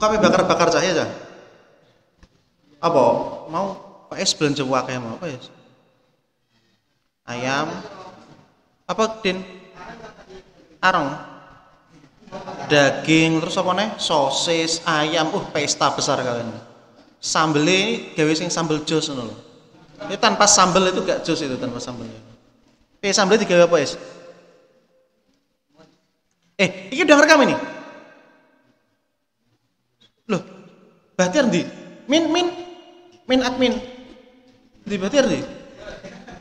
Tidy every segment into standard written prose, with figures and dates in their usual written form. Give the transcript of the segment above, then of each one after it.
Buka bakar-bakar cahaya aja. Apa? Mau Pak Es belanja wakai mau apa ya? Ayam. Apa Din? Areng. Daging terus apa nih? Sosis, ayam. Pesta besar kalian. Sambelnya gawe sing sambel jos ngono lho. Ini tanpa sambel itu gak jos itu tanpa sambelnya. Sambelnya digawe apa, Es? Ini udah rekam ini? Loh, Bahtiar di? Min admin. Di Bahtiar di?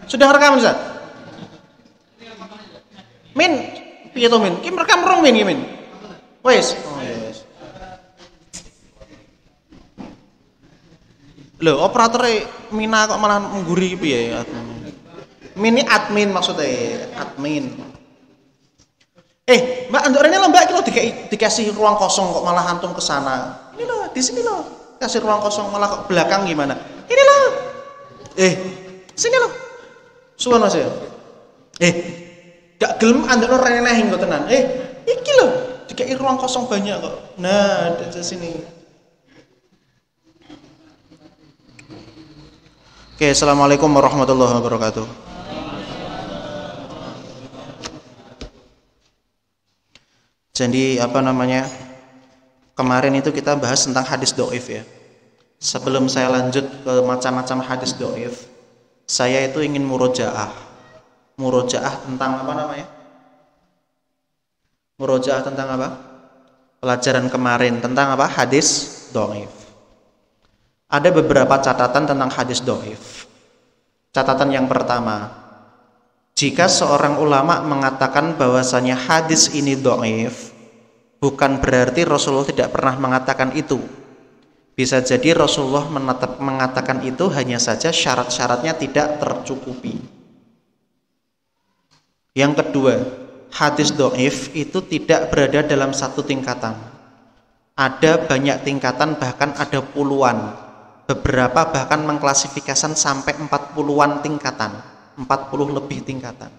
Sudah rekam, Ustaz? Min, piye to Min? Ki rekam rong Min, Min. Wes. Oh, yes. Loh, operatornya Mina kok malah mengguri piye admin? Min ini admin maksudnya, admin. Mbak, untuk Rene Mbak kalau dikasih ruang kosong kok malah antum ke sana. Ini loh, di sini loh. Kasih ruang kosong malah kok belakang gimana? Ini loh. Sini loh. Suwon Mas ya. Gak gelem andekno Rene hingga tenan. Iki loh, dikasih ruang kosong banyak kok. Nah, di sini. Oke, assalamualaikum warahmatullahi wabarakatuh. Jadi kemarin itu kita bahas tentang hadis do'if ya. Sebelum saya lanjut ke macam-macam hadis do'if, saya itu ingin murojaah tentang murojaah tentang apa? Pelajaran kemarin tentang apa? Hadis do'if. Ada beberapa catatan tentang hadis do'if. Catatan yang pertama, jika seorang ulama mengatakan bahwasanya hadis ini dhaif, bukan berarti Rasulullah tidak pernah mengatakan itu. Bisa jadi Rasulullah mengatakan itu, hanya saja syarat-syaratnya tidak tercukupi. Yang kedua, hadis dhaif itu tidak berada dalam satu tingkatan. Ada banyak tingkatan, bahkan ada puluhan. Beberapa bahkan mengklasifikasikan sampai 40-an tingkatan. 40 lebih tingkatan.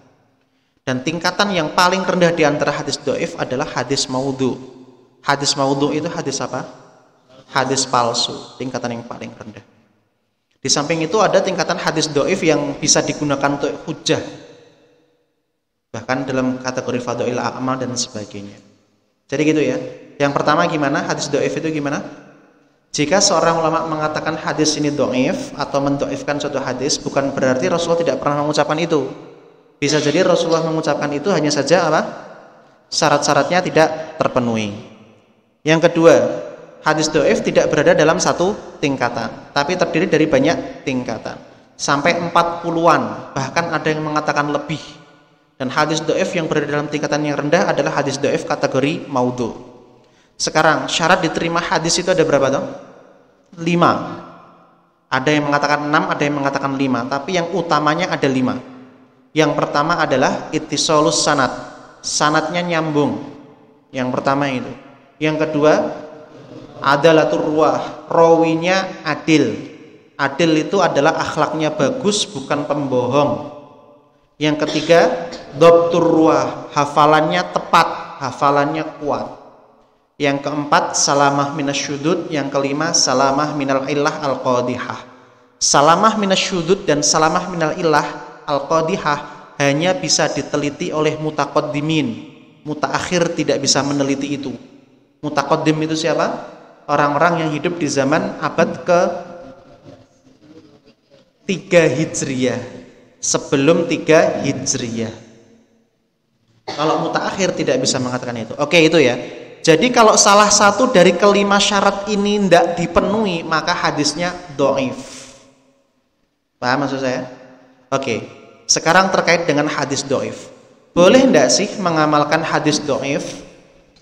Dan tingkatan yang paling rendah di antara hadis dhaif adalah hadis maudhu. Hadis maudhu itu hadis apa? Hadis palsu, tingkatan yang paling rendah. Di samping itu ada tingkatan hadis dhaif yang bisa digunakan untuk hujjah, bahkan dalam kategori fadhail a'mal dan sebagainya. Jadi gitu ya. Yang pertama gimana? Hadis dhaif itu gimana? Jika seorang ulama mengatakan hadis ini dhaif atau mendhaifkan suatu hadis, bukan berarti Rasulullah tidak pernah mengucapkan itu. Bisa jadi Rasulullah mengucapkan itu, hanya saja apa? Syarat-syaratnya tidak terpenuhi. Yang kedua, hadis dhaif tidak berada dalam satu tingkatan, tapi terdiri dari banyak tingkatan. Sampai 40-an, bahkan ada yang mengatakan lebih. Dan hadis dhaif yang berada dalam tingkatan yang rendah adalah hadis dhaif kategori maudhu. Sekarang syarat diterima hadis itu ada berapa toh? 5. Ada yang mengatakan 6, ada yang mengatakan 5, tapi yang utamanya ada 5. Yang pertama adalah ittisalus sanad. Sanadnya nyambung. Yang pertama itu. Yang kedua, adalatur ruwah. Rawinya adil. Adil itu adalah akhlaknya bagus, bukan pembohong. Yang ketiga, dhabtur ruwah. Hafalannya tepat, hafalannya kuat. Yang keempat, salamah minasyudud. Yang kelima, salamah minal illah al-qadihah. Salamah minasyudud dan salamah minal illah al-qadihah hanya bisa diteliti oleh mutaqaddimin. Mutaakhir tidak bisa meneliti itu. Mutaqaddim itu siapa? Orang-orang yang hidup di zaman abad ke-3 Hijriyah. Sebelum 3 Hijriyah. Kalau mutaakhir tidak bisa mengatakan itu. Oke, itu ya. Jadi kalau salah satu dari kelima syarat ini tidak dipenuhi, maka hadisnya dhaif. Paham maksud saya? Oke. Sekarang terkait dengan hadis dhaif. Boleh tidak sih mengamalkan hadis dhaif?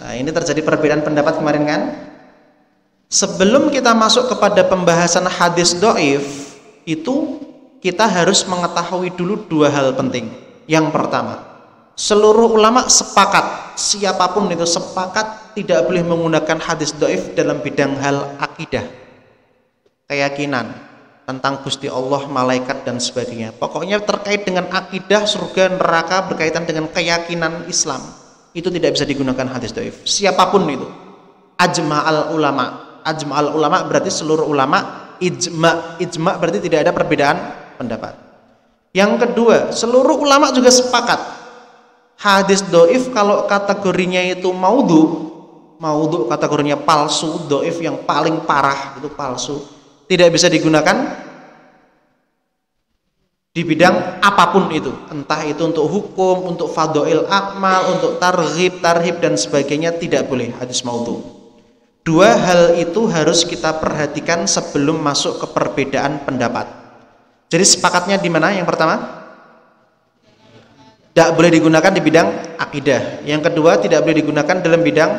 Nah, ini terjadi perbedaan pendapat kemarin kan? Sebelum kita masuk kepada pembahasan hadis dhaif, itu kita harus mengetahui dulu 2 hal penting. Yang pertama, seluruh ulama sepakat, siapapun itu sepakat tidak boleh menggunakan hadis dhaif dalam bidang hal akidah, keyakinan tentang Gusti Allah, malaikat dan sebagainya. Pokoknya terkait dengan akidah, surga, neraka, berkaitan dengan keyakinan Islam, itu tidak bisa digunakan hadis dhaif. Siapapun itu, ajma'al ulama, Ajma'al ulama berarti seluruh ulama, ijma berarti tidak ada perbedaan pendapat. Yang kedua, seluruh ulama juga sepakat hadis doif kalau kategorinya itu maudhu kategorinya palsu, doif yang paling parah itu palsu, tidak bisa digunakan di bidang apapun itu, entah itu untuk hukum, untuk fadhail amal, untuk targhib dan sebagainya, tidak boleh hadis maudhu. Dua hal itu harus kita perhatikan sebelum masuk ke perbedaan pendapat. Jadi sepakatnya di mana? Yang pertama, tidak boleh digunakan di bidang akidah. Yang kedua, tidak boleh digunakan dalam bidang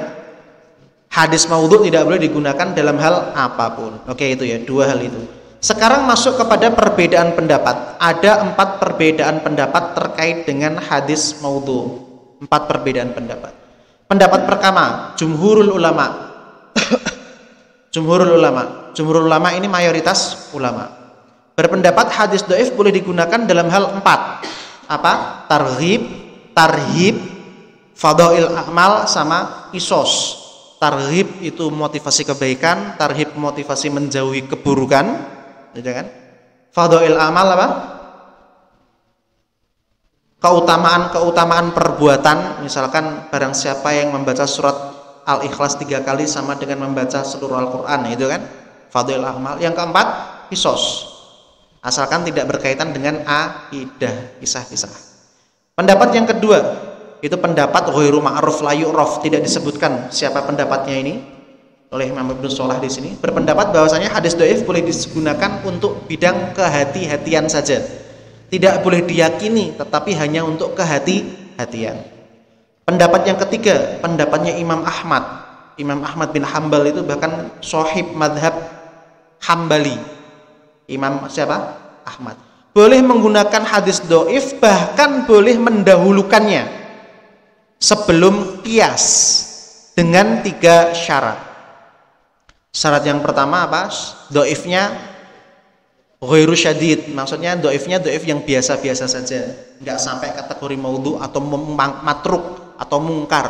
hadis maudhu, tidak boleh digunakan dalam hal apapun. Oke, itu ya, dua hal itu. Sekarang masuk kepada perbedaan pendapat. Ada 4 perbedaan pendapat terkait dengan hadis maudhu. 4 perbedaan pendapat. Pendapat pertama, jumhurul ulama. Jumhurul ulama ini mayoritas ulama berpendapat hadis dhaif boleh digunakan dalam hal 4. Apa? Targhib, fadhail amal, sama qisas. Targhib itu motivasi kebaikan, tarhib motivasi menjauhi keburukan, gitu kan? Fadhail amal apa? Keutamaan perbuatan, misalkan barang siapa yang membaca surat Al-Ikhlas 3 kali sama dengan membaca seluruh Al-Quran, itu kan fadhail amal. Yang keempat, qisas, asalkan tidak berkaitan dengan akidah, kisah-kisah. Pendapat yang kedua itu pendapat ghairu ma'ruf la yu'raf, tidak disebutkan siapa pendapatnya ini oleh Imam Ibnu Shalah di sini, berpendapat bahwasanya hadis dhaif boleh digunakan untuk bidang kehati-hatian saja, tidak boleh diyakini, tetapi hanya untuk kehati-hatian. Pendapat yang ketiga, pendapatnya Imam Ahmad bin Hambal, itu bahkan sahib madhab Hambali. Imam siapa? Ahmad. Boleh menggunakan hadis dhaif, bahkan boleh mendahulukannya sebelum qiyas dengan 3 syarat. Syarat yang pertama apa? Dhaifnya ghairu syadid, maksudnya dhaifnya dhaif yang biasa-biasa saja, enggak sampai kategori maudhu atau matruk atau mungkar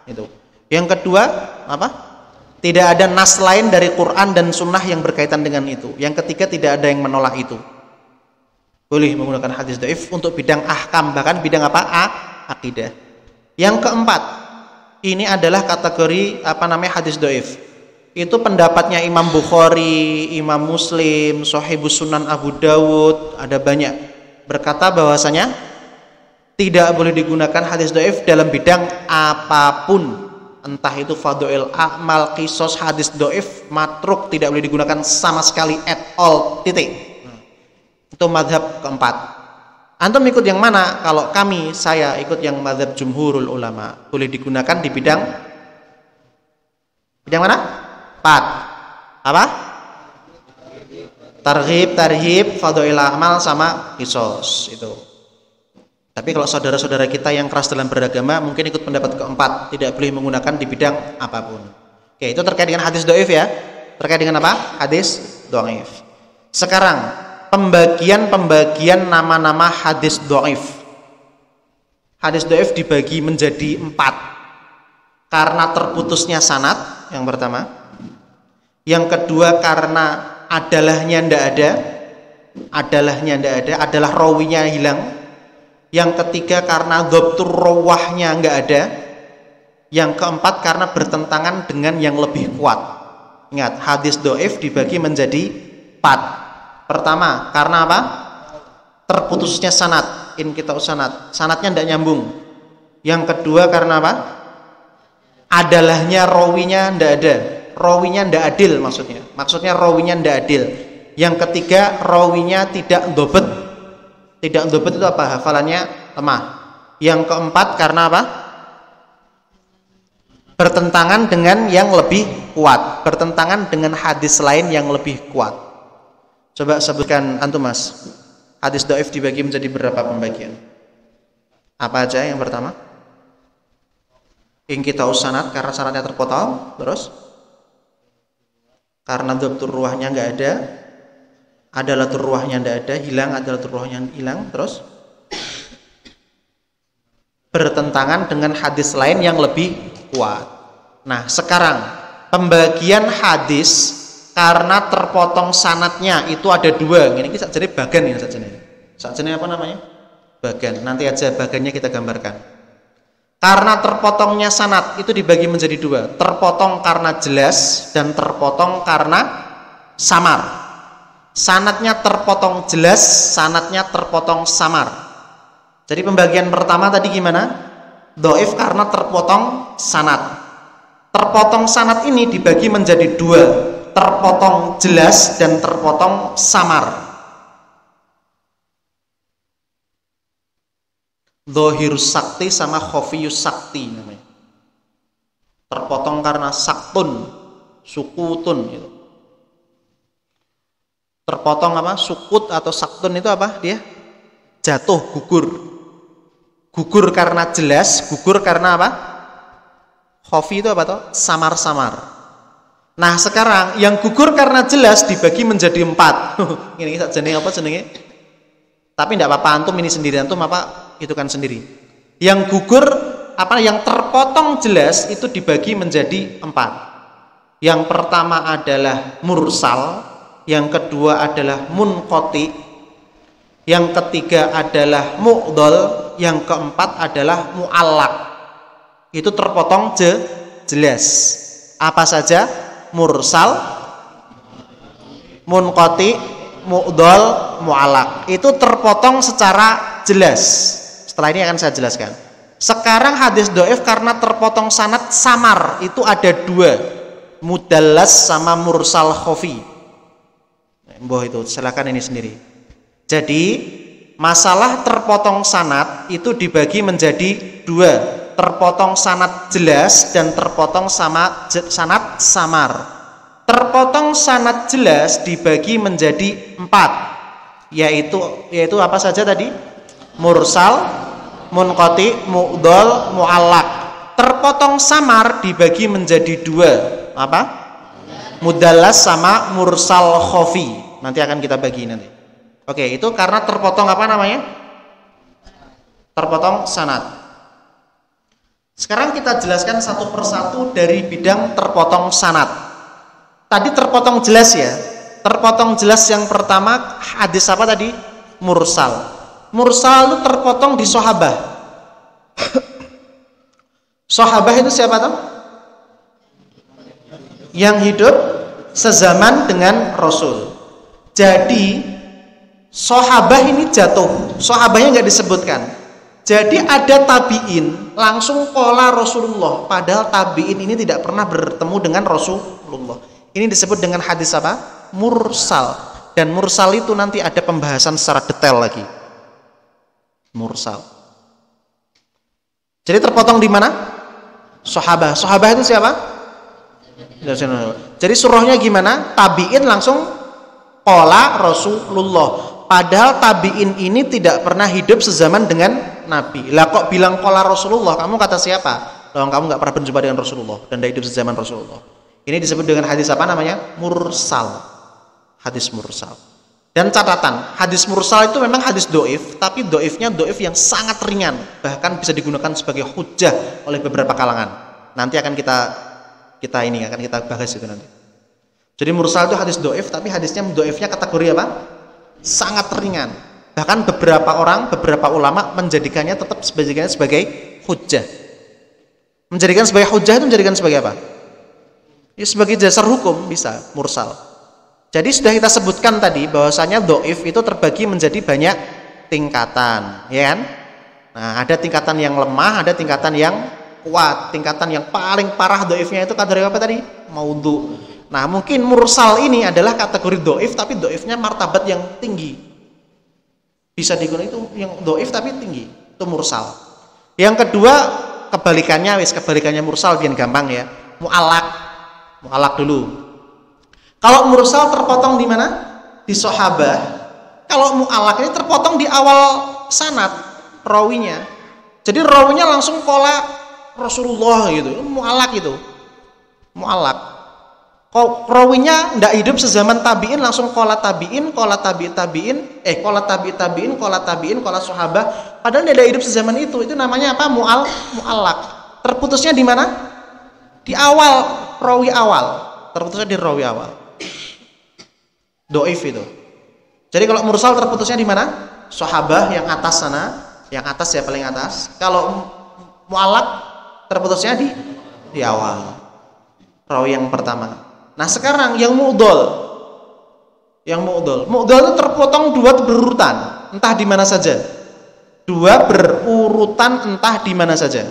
itu. Yang kedua apa? Tidak ada nas lain dari Quran dan Sunnah yang berkaitan dengan itu. Yang ketiga, tidak ada yang menolak itu. Boleh menggunakan hadis dhaif untuk bidang ahkam, bahkan bidang apa? Akidah. Yang keempat, ini adalah kategori hadis dhaif. Itu pendapatnya Imam Bukhari, Imam Muslim, Shahihus Sunan Abu Dawud, ada banyak berkata bahwasanya tidak boleh digunakan hadis dhaif dalam bidang apapun, entah itu fadhail amal, qisas, hadis dhaif, matruk, tidak boleh digunakan sama sekali, at all, titik. Itu mazhab keempat. Antum ikut yang mana? Kalau saya ikut yang mazhab jumhurul ulama, boleh digunakan di bidang mana? 4. Apa? Tarhib, fadhail amal, sama qisas itu. Tapi kalau saudara-saudara kita yang keras dalam beragama mungkin ikut pendapat keempat, tidak boleh menggunakan di bidang apapun. Oke, itu terkait dengan hadis dhaif ya. Terkait dengan apa? Hadis dhaif. Sekarang pembagian nama-nama hadis dhaif. Hadis dhaif dibagi menjadi 4 karena terputusnya sanad, yang pertama. Yang kedua karena adalahnya ndak ada, adalah rawinya hilang. Yang ketiga karena dhabtur rawahnya enggak ada. Yang keempat karena bertentangan dengan yang lebih kuat. Ingat, hadis dhaif dibagi menjadi 4. Pertama, karena apa? Terputusnya sanad, inqita'us sanad. Sanadnya enggak nyambung. Yang kedua karena apa? Adalahnya rawinya enggak ada. Rawinya enggak adil maksudnya. Maksudnya rawinya enggak adil. Yang ketiga, rawinya tidak dhabt. Tidak dhabt itu apa? Hafalannya lemah. Yang keempat karena apa? Bertentangan dengan yang lebih kuat, bertentangan dengan hadis lain yang lebih kuat. Coba sebutkan antum Mas, hadis dhaif dibagi menjadi berapa pembagian? Apa aja yang pertama? Inqita'us sanad, karena sanadnya terpotong. Terus? Karena dhabtur ruwahnya enggak ada. Adalah ruwahnya tidak ada, hilang, adalah ruwahnya hilang. Terus bertentangan dengan hadis lain yang lebih kuat. Nah, sekarang pembagian hadis karena terpotong sanatnya itu ada dua. Ini kita jadi bagan ya saja nih. Saja apa namanya? Bagan. Nanti aja bagannya kita gambarkan. Karena terpotongnya sanat itu dibagi menjadi dua. Terpotong karena jelas dan terpotong karena samar. Sanatnya terpotong jelas, sanatnya terpotong samar. Jadi pembagian pertama tadi gimana? Dhaif karena terpotong sanat. Terpotong sanat ini dibagi menjadi dua, terpotong jelas dan terpotong samar. Dhahirus sakti sama khafiyus sakti namanya. Terpotong karena saktun, sukutun itu. Terpotong apa? Sukut atau saktun itu apa? Dia jatuh, gugur. Gugur karena jelas, gugur karena apa? Khafi itu apa toh? Samar-samar. Nah sekarang yang gugur karena jelas dibagi menjadi 4. Ini jenenge apa jenenge? Tapi tidak apa-apa, antum ini sendiri, antum apa itu kan sendiri. Yang gugur apa? Yang terpotong jelas itu dibagi menjadi 4. Yang pertama adalah mursal, yang kedua adalah munqati, yang ketiga adalah mu'dhal, yang keempat adalah mu'allaq. Itu terpotong jelas. Apa saja? Mursal, munqati, mu'dhal, mu'allaq. Itu terpotong secara jelas. Setelah ini akan saya jelaskan. Sekarang hadis dhaif karena terpotong sanad samar, itu ada dua, mudallas sama mursal khafi. Mbah itu silakan ini sendiri. Jadi masalah terpotong sanad itu dibagi menjadi dua, terpotong sanad jelas dan terpotong sanad samar. Terpotong sanad jelas dibagi menjadi 4, yaitu apa saja tadi? Mursal, munqati, mu'dhal, mu'allaq. Terpotong samar dibagi menjadi dua, apa? Mudallas sama mursal khafi. Nanti akan kita bagi nanti. Oke, itu karena terpotong apa namanya? Terpotong sanad. Sekarang kita jelaskan satu persatu dari bidang terpotong sanad. Tadi terpotong jelas ya. Terpotong jelas yang pertama hadis apa tadi? Mursal. Mursal itu terpotong di sahabah. Sahabah itu siapa tuh? Yang hidup sezaman dengan Rasul. Jadi sahabah ini jatuh, sahabahnya nggak disebutkan. Jadi ada tabiin langsung qala Rasulullah, padahal tabiin ini tidak pernah bertemu dengan Rasulullah. Ini disebut dengan hadis apa? Mursal. Dan mursal itu nanti ada pembahasan secara detail lagi. Mursal. Jadi terpotong di mana? Sahabah. Sahabah itu siapa? Jadi surahnya gimana? Tabiin langsung qala Rasulullah. Padahal tabiin ini tidak pernah hidup sezaman dengan Nabi. Lah kok bilang qala Rasulullah? Kamu kata siapa? Loh, kamu nggak pernah berjumpa dengan Rasulullah dan tidak hidup sezaman Rasulullah. Ini disebut dengan hadis apa namanya? Mursal. Hadis mursal. Dan catatan, hadis mursal itu memang hadis dhaif, tapi dhaifnya dhaif yang sangat ringan, bahkan bisa digunakan sebagai hujjah oleh beberapa kalangan. Nanti akan kita bahas itu nanti. Jadi mursal itu hadis dhaif, tapi hadisnya dhaifnya kategori apa? Sangat ringan. Bahkan beberapa ulama menjadikannya tetap sebagai hujjah. Menjadikan sebagai hujjah itu menjadikan sebagai apa? Ya, sebagai dasar hukum bisa mursal. Jadi sudah kita sebutkan tadi bahwasanya dhaif itu terbagi menjadi banyak tingkatan, ya kan? Nah, ada tingkatan yang lemah, ada tingkatan yang kuat. Tingkatan yang paling parah dhaifnya itu kategori apa tadi? Maudhu. Nah, mungkin mursal ini adalah kategori dhaif tapi dhaifnya martabat yang tinggi. Bisa digunakan itu yang dhaif tapi tinggi. Itu mursal. Yang kedua, kebalikannya mursal biar gampang ya. Mu'allaq. Mu'allaq dulu. Kalau mursal terpotong di mana? Di sahabah. Kalau mu'allaq ini terpotong di awal sanad rawinya. Jadi rawinya langsung qala Rasulullah gitu. Mu'allaq itu. Mu'allaq. Kalau rawinya tidak hidup sezaman tabiin langsung qala tabiin, qala tabi'in, qala tabi'in, qala sahabah. Padahal tidak hidup sezaman itu. Itu namanya apa? Mu'allaq. Terputusnya di mana? Di awal rawi awal, terputusnya di rawi awal. Dhaif itu. Jadi kalau mursal terputusnya di mana? Sahabah yang atas sana, yang atas ya paling atas. Kalau mu'allaq terputusnya di awal. Rawi yang pertama. Nah, sekarang yang mu'dhal. Yang mu'dhal. Mu'dhal itu terpotong dua berurutan, entah di mana saja. Dua berurutan entah di mana saja.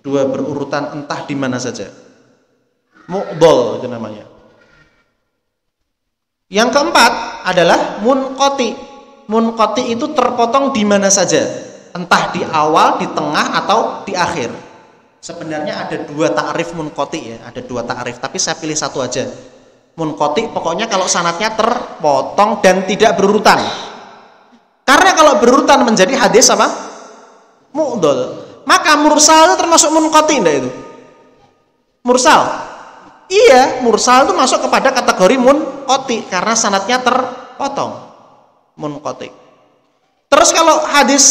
Dua berurutan entah di mana saja. Mu'dhal itu namanya. Yang keempat adalah munqati. Munqati itu terpotong di mana saja, entah di awal, di tengah atau di akhir. Sebenarnya ada dua ta'rif munqati ya, ada dua ta'rif, tapi saya pilih satu aja. Munqati pokoknya kalau sanadnya terpotong dan tidak berurutan. Karena kalau berurutan menjadi hadis apa? Mu'dhal. Maka mursal itu termasuk munqati enggak itu? Mursal. Iya, mursal itu masuk kepada kategori munqati karena sanadnya terpotong. Munqati. Terus kalau hadis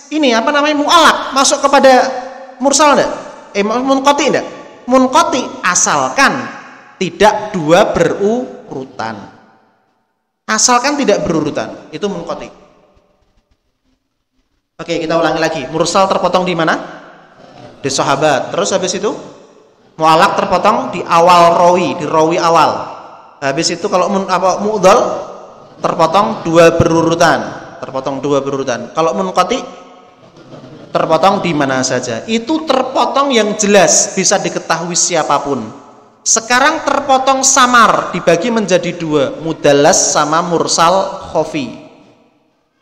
ini apa namanya mu'allaq masuk kepada mursal enggak? Munqati enggak? Munqati asalkan tidak dua berurutan. Asalkan tidak berurutan, itu munqati. Oke, kita ulangi lagi. Mursal terpotong di mana? Di sahabat. Terus habis itu mu'allaq terpotong di awal rawi, di rawi awal. Habis itu kalau mu'dhal terpotong dua berurutan, terpotong dua berurutan. Kalau munqati terpotong di mana saja. Itu terpotong yang jelas bisa diketahui siapapun. Sekarang terpotong samar dibagi menjadi dua, mudallas sama mursal khafi.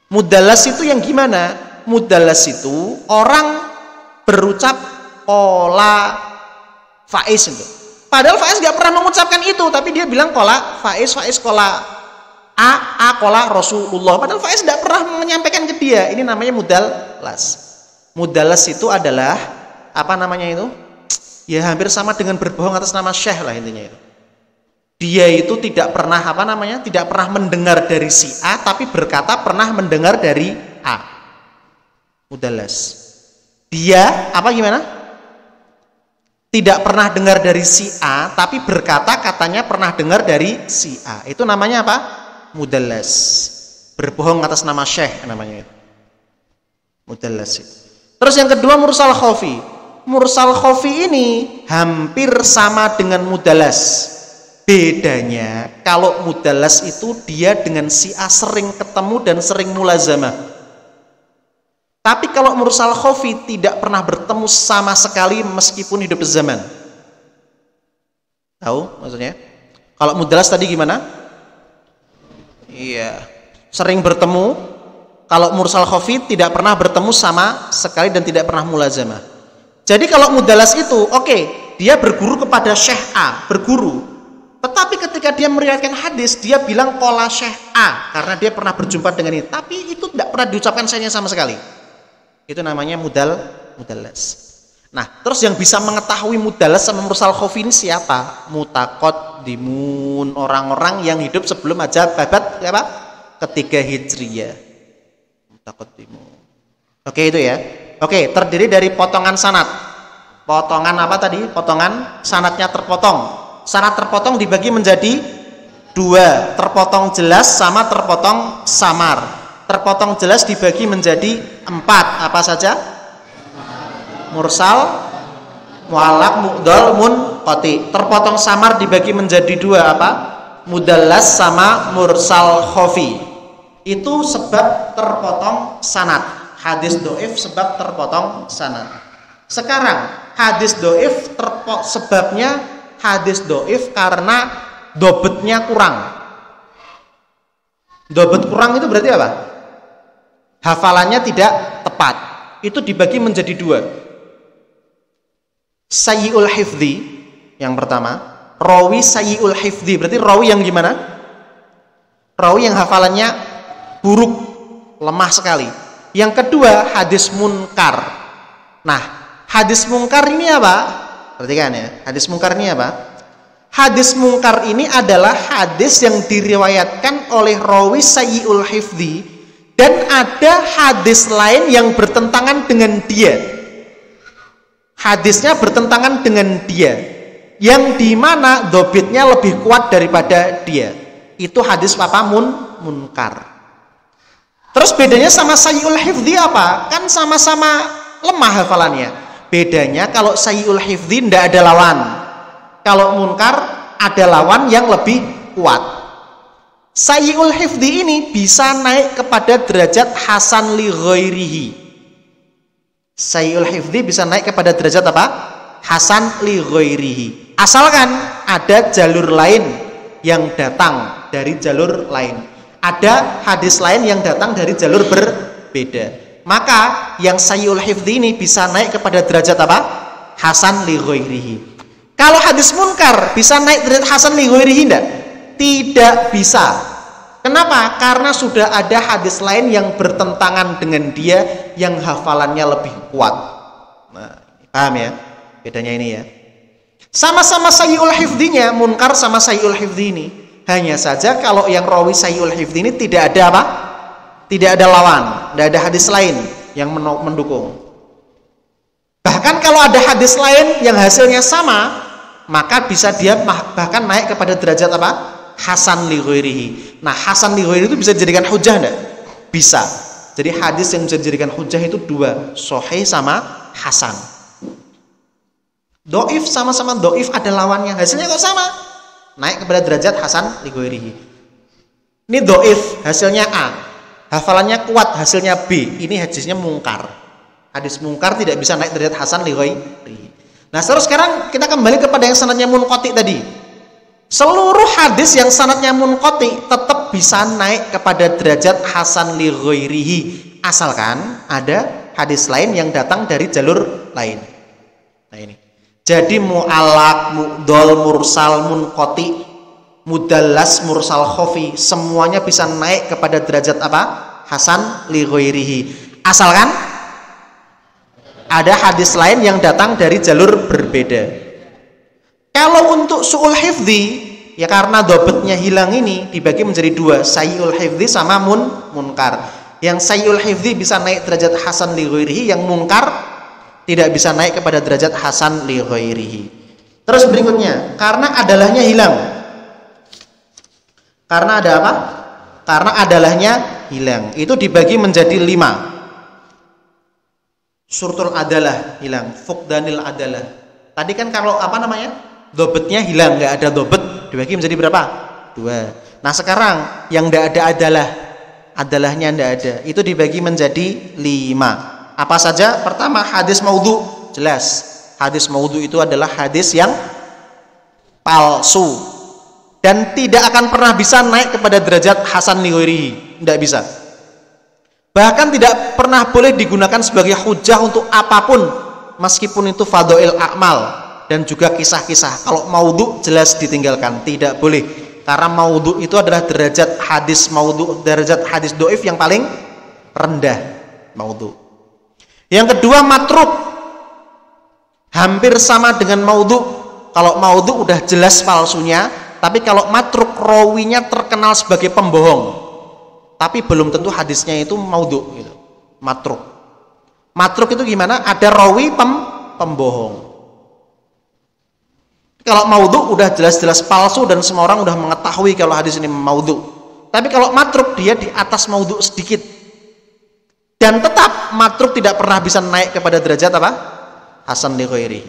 Mudallas itu yang gimana? Mudallas itu orang berucap qala Faiz itu. Padahal Faiz nggak pernah mengucapkan itu, tapi dia bilang qala Faiz qala a qala Rasulullah. Padahal Faiz nggak pernah menyampaikan ke dia. Ini namanya mudallas. Mudallas itu adalah apa namanya itu? Ya hampir sama dengan berbohong atas nama syekh lah intinya itu. Dia itu tidak pernah apa namanya? Tidak pernah mendengar dari si A, tapi berkata pernah mendengar dari A. Mudallas. Dia apa gimana? Tidak pernah dengar dari si A, tapi berkata katanya pernah dengar dari si A. Itu namanya apa? Mudallas. Berbohong atas nama syekh namanya itu. Mudallas itu. Terus yang kedua mursal khafi. Mursal khafi ini hampir sama dengan mudallas. Bedanya kalau mudallas itu dia dengan si A sering ketemu dan sering mulazamah. Tapi kalau mursal khafi tidak pernah bertemu sama sekali meskipun hidup zaman. Tahu maksudnya? Kalau mudallas tadi gimana? Iya, sering bertemu. Kalau mursal khafi tidak pernah bertemu sama sekali dan tidak pernah mulazamah. Jadi kalau mudallas itu, oke, dia berguru kepada Syekh A, berguru. Tetapi ketika dia meriwayatkan hadis, dia bilang qala Syekh A karena dia pernah berjumpa dengan ini. Tapi itu tidak pernah diucapkan sayanya sama sekali. Itu namanya mudallas. Nah, terus yang bisa mengetahui mudallas sama mursal khafi ini siapa? Mutaqaddimun, orang-orang yang hidup sebelum abad apa? Ketiga Hijriyah. Mutaqaddimun. Oke, itu ya. Oke, terdiri dari potongan sanad. Potongan apa tadi? Potongan sanadnya terpotong. Sanad terpotong dibagi menjadi dua, terpotong jelas sama terpotong samar. Terpotong jelas dibagi menjadi empat. Apa saja? Mursal, mu'allaq, mu'dhal, munqati. Terpotong samar dibagi menjadi dua, apa? Mudallas sama mursal khafi. Itu sebab terpotong sanad. Hadis doif sebab terpotong sanad. Sekarang hadis doif sebabnya hadis doif karena dobetnya kurang. Dobet kurang itu berarti apa? Hafalannya tidak tepat. Itu dibagi menjadi dua. Sayyi'ul hifdzi yang pertama, rawi sayyi'ul hifdzi berarti rawi yang gimana? Rawi yang hafalannya buruk, lemah sekali. Yang kedua, hadis munkar. Nah, hadis munkar ini apa? Perhatikan ya, hadis munkar ini apa? Hadis munkar ini adalah hadis yang diriwayatkan oleh rawi sayyi'ul hifdzi dan ada hadis lain yang bertentangan dengan dia. Hadisnya bertentangan dengan dia. yang dimana dobitnya lebih kuat daripada dia. Itu hadis apa? Munkar. Terus bedanya sama sayyi'ul hifdzi apa? Kan sama-sama lemah hafalannya. Bedanya kalau sayyi'ul hifdzi tidak ada lawan. Kalau munkar ada lawan yang lebih kuat. Sayyi'ul hifdzi ini bisa naik kepada derajat hasan li ghairihi. Sayyi'ul hifdzi bisa naik kepada derajat apa? Hasan li ghairihi. Asalkan ada jalur lain yang datang dari jalur lain. Ada hadis lain yang datang dari jalur berbeda. Maka yang sayyi'ul hifdzi ini bisa naik kepada derajat apa? Hasan li ghairihi. Kalau hadis munkar bisa naik derajat hasan li ghairihi enggak? Tidak bisa. Kenapa? Karena sudah ada hadis lain yang bertentangan dengan dia yang hafalannya lebih kuat. Nah, paham ya? Bedanya ini ya. Sama-sama sayyi'ul hifdzinya, munkar sama sayyi'ul hifdzi ini. Hanya saja kalau yang rawi sayyi'ul hifdzi ini tidak ada apa? Tidak ada lawan, tidak ada hadis lain yang mendukung. Bahkan kalau ada hadis lain yang hasilnya sama, maka bisa dia bahkan naik kepada derajat apa? Hasan li ghairihi. Nah, hasan li ghairihi itu bisa dijadikan hujjah enggak? Bisa. Jadi hadis yang bisa dijadikan hujjah itu dua, sahih sama hasan. Dhaif sama-sama dhaif ada lawannya, hasilnya kok sama? Naik kepada derajat hasan li ghairihi. Ini dhaif, hasilnya A. Hafalannya kuat, hasilnya B. Ini hadisnya mungkar. Hadis mungkar tidak bisa naik derajat hasan li ghairihi. Nah, terus sekarang kita kembali kepada yang sanadnya munqati tadi. Seluruh hadis yang sanadnya munqati tetap bisa naik kepada derajat hasan li ghairihi asalkan ada hadis lain yang datang dari jalur lain. Nah, ini. Jadi mu'allaq, mu'dhal, mursal, munqati, mudallas, mursal khafi semuanya bisa naik kepada derajat apa? Hasan li ghairihi. Asalkan ada hadis lain yang datang dari jalur berbeda. Kalau untuk su'ul hifdzi, ya karena dobetnya hilang ini dibagi menjadi dua, sayyi'ul hifdzi sama munkar. Yang sayyi'ul hifdzi bisa naik derajat hasan li ghairihi, yang munkar tidak bisa naik kepada derajat hasan li ghairihi. Terus berikutnya, karena adalahnya hilang. Karena ada apa? Karena adalahnya hilang. Itu dibagi menjadi 5. Surtul adalah hilang, fuqdanil adalah. Tadi kan kalau apa namanya? Dobetnya hilang, nggak ada dobet, dibagi menjadi berapa? 2. Nah, sekarang yang nggak ada adalahnya nggak ada, itu dibagi menjadi 5. Apa saja? Pertama, hadis maudhu, jelas. Hadis maudhu itu adalah hadis yang palsu dan tidak akan pernah bisa naik kepada derajat hasan li ghairihi, tidak bisa. Bahkan tidak pernah boleh digunakan sebagai hujjah untuk apapun, meskipun itu fadhail a'mal dan juga kisah-kisah. Kalau maudhu jelas ditinggalkan, tidak boleh. Karena maudhu itu adalah derajat hadis maudhu, derajat hadis dhaif yang paling rendah, maudhu. Yang kedua, matruk. Hampir sama dengan maudhu. Kalau maudhu udah jelas palsunya, tapi kalau matruk rawinya terkenal sebagai pembohong, tapi belum tentu hadisnya itu maudhu gitu. Matruk. Matruk itu gimana? Ada rawi pembohong. Kalau maudhu udah jelas-jelas palsu dan semua orang udah mengetahui kalau hadis ini maudhu. Tapi kalau matruk dia di atas maudhu sedikit. Dan tetap matruk tidak pernah bisa naik kepada derajat apa? Hasan li ghairihi.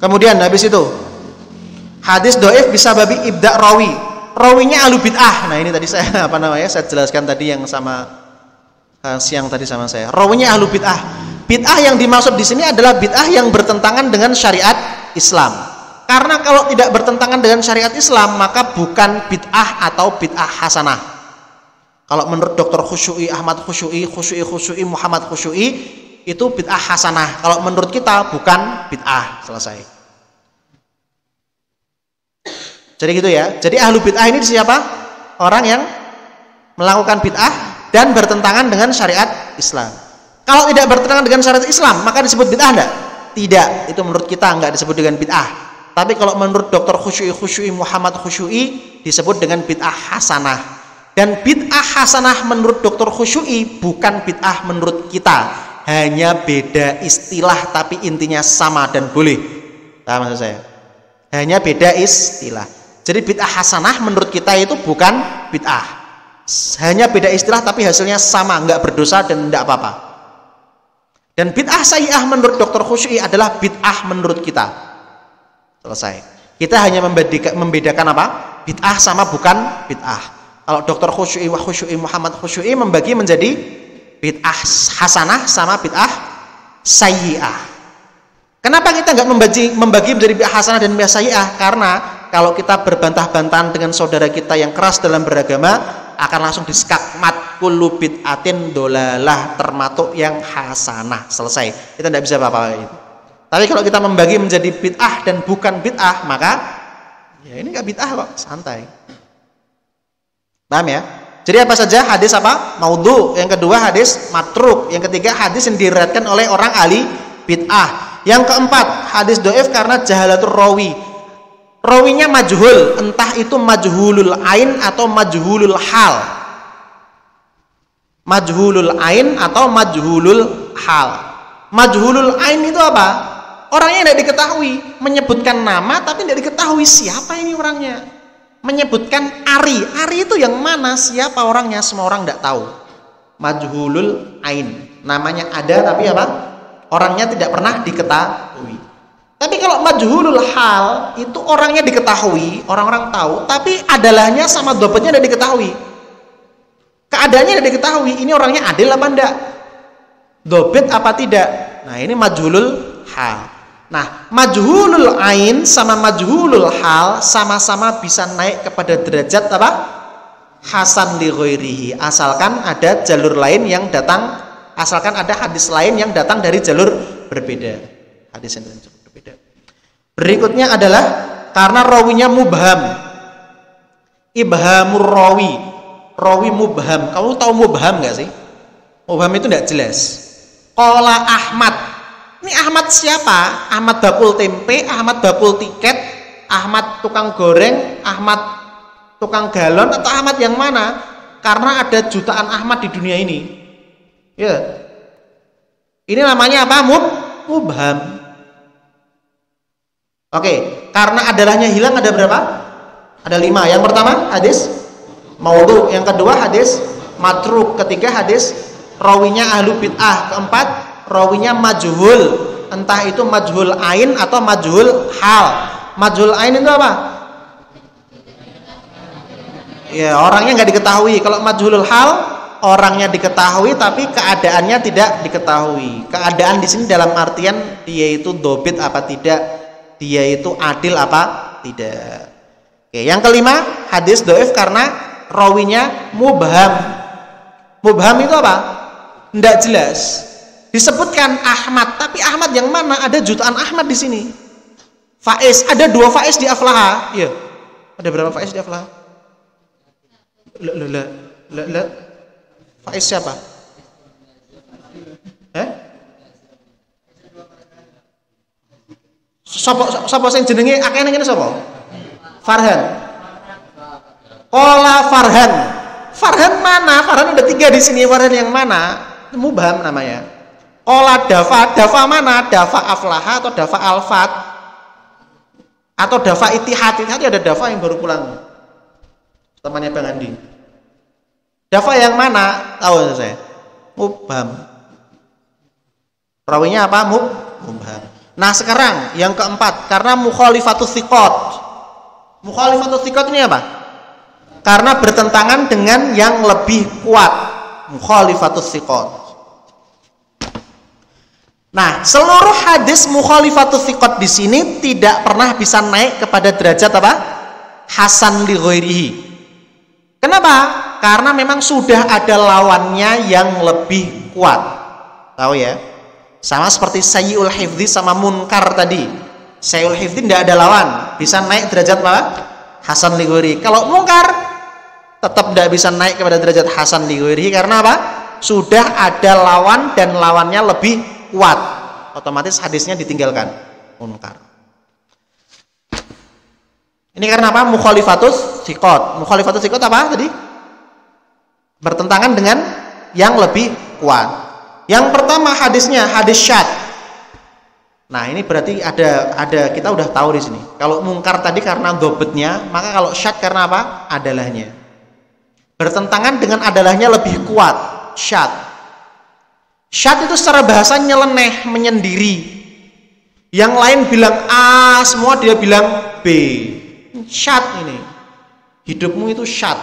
Kemudian habis itu hadis dhaif bisa babi ibda rawi. Rawinya ahlu bid'ah. Nah, ini tadi saya saya jelaskan tadi yang sama siang tadi sama saya. Rawinya ahlu bid'ah. Bid'ah yang dimaksud di sini adalah bid'ah yang bertentangan dengan syariat Islam. Karena kalau tidak bertentangan dengan syariat Islam, maka bukan bid'ah atau bid'ah hasanah. Kalau menurut Dr. Khusyu'i, Ahmad Khusyu'i, Muhammad Khusyu'i, itu bid'ah hasanah. Kalau menurut kita bukan bid'ah. Selesai. Jadi gitu ya. Jadi ahlu bid'ah ini siapa? Orang yang melakukan bid'ah dan bertentangan dengan syariat Islam. Kalau tidak bertentangan dengan syariat Islam, maka disebut bid'ah enggak? Tidak, itu menurut kita enggak disebut dengan bid'ah. Tapi kalau menurut Dr. Khusyu'i, Muhammad Khusyu'i, disebut dengan bid'ah hasanah. Dan bid'ah hasanah menurut Dr. Khusyu'i bukan bid'ah menurut kita. Hanya beda istilah tapi intinya sama dan boleh. Paham maksud saya? Hanya beda istilah. Jadi bid'ah hasanah menurut kita itu bukan bid'ah. Hanya beda istilah tapi hasilnya sama, nggak berdosa dan nggak apa-apa. Dan bid'ah sayyi'ah menurut Dr. Khusyui adalah bid'ah menurut kita. Selesai. Kita hanya membedakan apa? Bid'ah sama bukan bid'ah. Kalau Dr. Khusyui Muhammad Khusyui membagi menjadi bid'ah hasanah sama bid'ah sayyi'ah. Kenapa kita nggak membagi menjadi bid'ah hasanah dan bid'ah sayyi'ah? Karena kalau kita berbantah-bantahan dengan saudara kita yang keras dalam beragama, akan langsung diskakmat kullu bid'atin dolalah, termasuk yang hasanah. Selesai. Kita tidak bisa apa-apa itu. Tapi kalau kita membagi menjadi bid'ah dan bukan bid'ah, maka ya ini nggak bid'ah kok, santai. Paham ya? Jadi apa saja hadis apa? Maudhu. Yang kedua hadis matruk. Yang ketiga hadis yang diriwayatkan oleh orang ahli bid'ah. Yang keempat hadis dhaif karena jahalatul rawi. Rawinya majhul, entah itu majhulul ain atau majhulul hal. Majhulul ain atau majhulul hal. Majhulul ain itu apa? Orangnya tidak diketahui, menyebutkan nama tapi tidak diketahui siapa ini orangnya. Menyebutkan Ari itu yang mana, siapa orangnya, semua orang tidak tahu. Majhulul ain, namanya ada tapi apa? Orangnya tidak pernah diketahui. Tapi kalau majhulul hal itu orangnya diketahui, orang-orang tahu, tapi adalahnya sama dhabitnya tidak diketahui. Keadaannya tidak diketahui, ini orangnya adil apa enggak? Dhabit apa tidak? Nah, ini majhulul hal. Nah, majhulul ain sama majhulul hal sama-sama bisa naik kepada derajat apa? Hasan li ghairihi, asalkan ada jalur lain yang datang, asalkan ada hadis lain yang datang dari jalur berbeda. Hadis yang berbeda. Berikutnya adalah karena rawinya mubham. Ibhamur rawi mubham. Kamu tahu mubham enggak sih? Mubham itu enggak jelas. Qala Ahmad. Ini Ahmad siapa? Ahmad bakul tempe, Ahmad bakul tiket, Ahmad tukang goreng, Ahmad tukang galon, atau Ahmad yang mana? Karena ada jutaan Ahmad di dunia ini. Ya. Ini namanya apa? Mubham. Oke, karena adalahnya hilang ada berapa? Ada 5. Yang pertama hadis maudhu, yang kedua hadis matruk, ketiga hadis rawinya ahlu bid'ah, keempat rawinya majhul, entah itu majhul ain atau majhul hal. Majhul ain itu apa? Ya, orangnya nggak diketahui. Kalau majhulul hal, orangnya diketahui tapi keadaannya tidak diketahui. Keadaan di sini dalam artian dia itu dhabit apa tidak, dia itu adil apa tidak. Oke, yang kelima hadis dhaif karena rawinya mubham. Mubham itu apa? Tidak jelas. Disebutkan Ahmad, tapi Ahmad yang mana? Ada jutaan Ahmad di sini. Faiz, ada 2 Faiz di Aflaha. Iya. Ada berapa Faiz di Aflaha? Faiz siapa? Sapa sing jenenge akeh ngene sapa? Farhan. Qala Farhan. Farhan mana? Farhan ada 3 di sini. Farhan yang mana? Mubham namanya. Qala Dafa mana? Dafa Aflaha atau Dafa Alfat? Atau Dafa Ittihad? Ittihad ada Dafa yang baru pulang. Temannya Bang Andi. Dafa yang mana? Tahu saya. Mubham. Rawinya apa? Mubham. Nah, sekarang yang keempat, karena mukhalifatus thiqat. Mukhalifatus thiqat ini apa? Karena bertentangan dengan yang lebih kuat. Mukhalifatus thiqat. Nah, seluruh hadis mukhalifatus thiqat di sini tidak pernah bisa naik kepada derajat apa? Hasan li ghairihi. Kenapa? Karena memang sudah ada lawannya yang lebih kuat. Tahu ya? Sama seperti sayyi'ul hifdzi sama munkar tadi. Sayyi'ul hifdzi tidak ada lawan, bisa naik derajat apa? Hasan li ghairihi. Kalau munkar tetap tidak bisa naik kepada derajat hasan li ghairihi karena apa? Sudah ada lawan dan lawannya lebih kuat, otomatis hadisnya ditinggalkan, munkar. Ini karena apa? Mukhalifatus thiqat. Mukhalifatus thiqat apa tadi? Bertentangan dengan yang lebih kuat. Yang pertama hadisnya hadis syadz. Nah, ini berarti ada kita udah tahu di sini. Kalau mungkar tadi karena dobetnya, maka kalau syad karena apa? Adalahnya. Bertentangan dengan adalahnya lebih kuat, syad. Syad itu secara bahasa nyeleneh, menyendiri. Yang lain bilang A, semua dia bilang B. Syad ini. Hidupmu itu syad.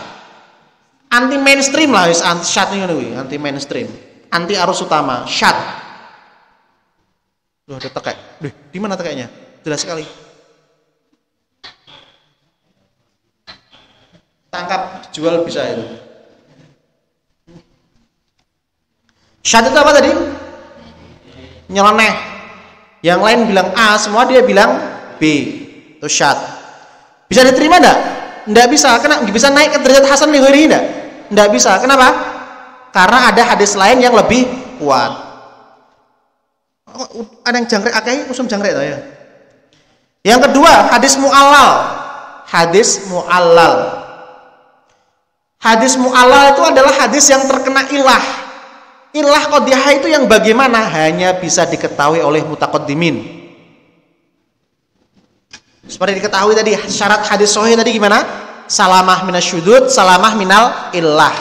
Anti mainstream lah, anti syad ini, anti mainstream. Anti arus utama, syad. Loh, ada tekek. Di mana tekeknya? Jelas sekali. Tangkap, jual bisa itu. Syad itu apa tadi? Nyeleneh. Yang lain bilang A, semua dia bilang B. Itu syad. Bisa diterima enggak? Enggak bisa. Kenapa? Bisa naik ke derajat hasan li ghairihi enggak? Enggak bisa. Kenapa? Karena ada hadis lain yang lebih kuat. Ada yang jangkrik akai usum jangkrik ya. Yang kedua, hadis mu'allal. Hadis mu'allal. Hadis mu'allal itu adalah hadis yang terkena ilah. Ilah qadhiyah itu yang bagaimana? Hanya bisa diketahui oleh mutaqaddimin. Seperti diketahui tadi syarat hadis sahih tadi gimana? Salamah minasyudud, salamah minal illah.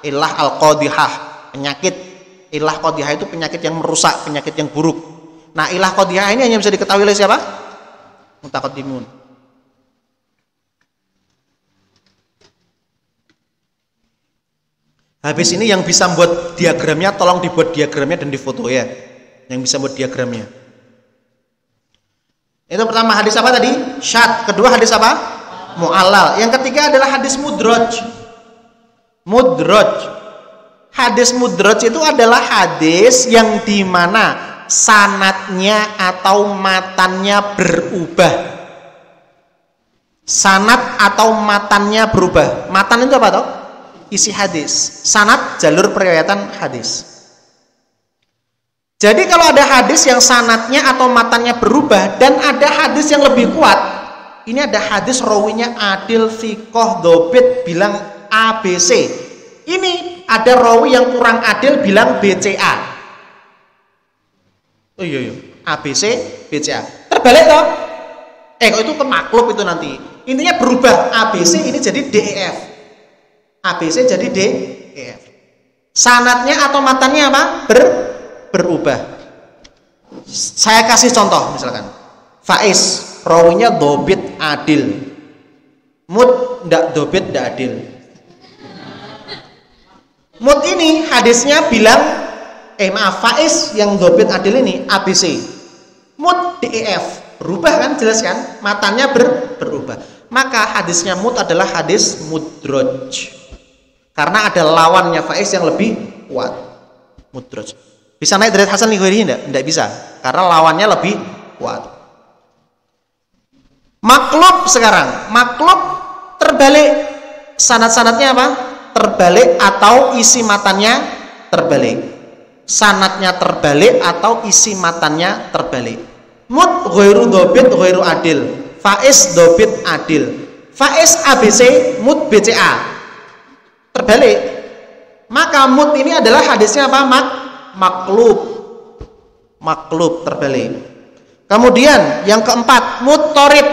Illah al-qadhiyah, penyakit. Ilah qadhiyah itu penyakit yang merusak, penyakit yang buruk. Nah, ilah qadhiyah ini hanya bisa diketahui oleh siapa? Mutaqaddimun. Habis ini yang bisa membuat diagramnya, tolong dibuat diagramnya dan difoto ya. Yang bisa buat diagramnya. Itu pertama hadis apa tadi? Syad. Kedua hadis apa? Mu'allal. Yang ketiga adalah hadis mudraj. Mudraj. Hadis mudraj itu adalah hadis yang dimana sanadnya atau matannya berubah. Sanad atau matannya berubah. Matan itu apa toh? Isi hadis. Sanad jalur periwayatan hadis. Jadi kalau ada hadis yang sanadnya atau matannya berubah dan ada hadis yang lebih kuat, ini ada hadis rawinya adil, thiqah, dobit bilang ABC. Ini ada rawi yang kurang adil bilang BCA. Oh iya, ABC, BCA. Terbalik toh? Kok itu kemaklub itu nanti. Intinya berubah, ABC ini jadi DEF. ABC jadi DEF. Sanadnya atau matannya apa? Berubah. Saya kasih contoh misalkan. Faiz, rawinya dobit adil. Mud ndak dobit ndak adil. Mud ini hadisnya bilang Faiz yang dobit adil ini ABC. Mud DEF. Berubah kan, jelas kan? Matanya berubah. Maka hadisnya mud adalah hadis mudraj. Karena ada lawannya Faiz yang lebih kuat. Mudraj. Bisa naik derajat hasan li ghairihi enggak? Enggak bisa. Karena lawannya lebih kuat. Maklub sekarang. Maklub terbalik. Sanad-sanadnya apa? Terbalik atau isi matannya terbalik. Sanadnya terbalik atau isi matannya terbalik. Mud ghairu dobit ghairu adil. Faiz dobit adil. Faiz ABC, mud BCA. Terbalik. Maka mud ini adalah hadisnya apa? Maklub. Maklub terbalik. Kemudian yang keempat, muttorib.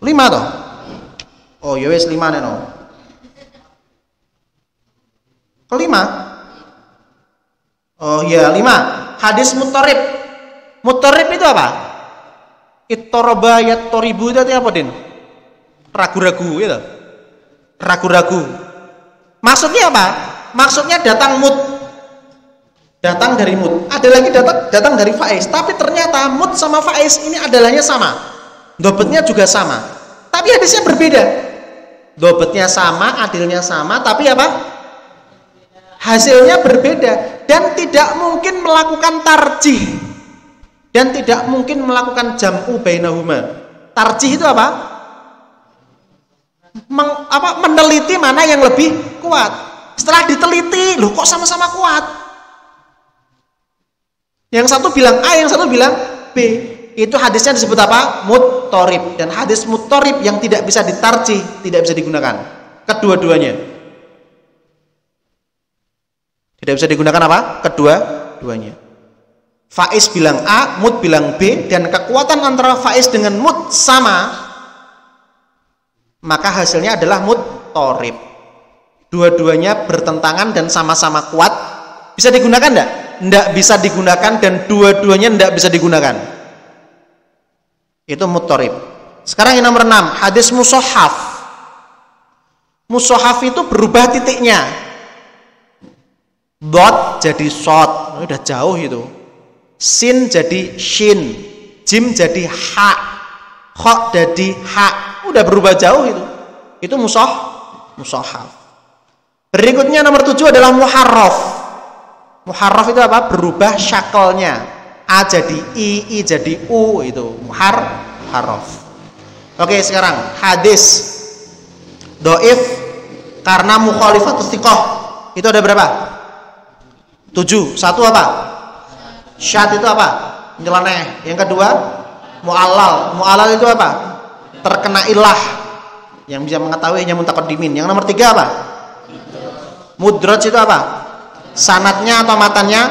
Lima toh? Oh ya wis 5 neno. Kelima. Oh ya 5. Hadis muttorib. Muttorib itu apa? Ittoroba yattoribu itu artinya apa, Din? Ragu-ragu gitu. Ragu-ragu. Maksudnya apa? Maksudnya datang mut. Datang dari mut. Ada lagi datang dari Faiz. Tapi ternyata mut sama Faiz ini adalahnya sama. Dobetnya juga sama. Tapi hadisnya berbeda. Dobetnya sama, adilnya sama, tapi apa? Hasilnya berbeda dan tidak mungkin melakukan tarjih. Dan tidak mungkin melakukan jam'u bainahuma. Tarjih itu apa? Meneliti mana yang lebih kuat. Setelah diteliti, loh kok sama-sama kuat? Yang satu bilang A, yang satu bilang B. Itu hadisnya disebut apa? Muttorib. Dan hadis muttorib yang tidak bisa ditarjih, tidak bisa digunakan. Kedua-duanya. Tidak bisa digunakan apa? Kedua-duanya. Faiz bilang A, mud bilang B, dan kekuatan antara Faiz dengan mud sama, maka hasilnya adalah mudtorib. Dua-duanya bertentangan dan sama-sama kuat. Bisa digunakan enggak? Enggak bisa digunakan, dan dua-duanya enggak bisa digunakan. Itu mudtorib. Sekarang yang nomor 6, hadis mushaf. Mushaf itu berubah titiknya. Dot jadi shot, udah jauh itu. Sin jadi shin, jim jadi ha, kho jadi ha, udah berubah jauh itu. Itu mushaf. Berikutnya nomor 7 adalah muharraf. Muharraf itu apa? Berubah syakalnya. A jadi I jadi U, itu muharraf. Oke, sekarang hadis dhaif karena mukhalifatus thiqah. Itu ada berapa? 7. Satu apa? Syad itu apa? Nyeleneh. Yang kedua, mu'allal. Mu'allal itu apa? Terkena ilah. Yang bisa mengetahuinya mutaqaddimin. Yang nomor 3 apa? Mudraj itu apa? Sanatnya atau matanya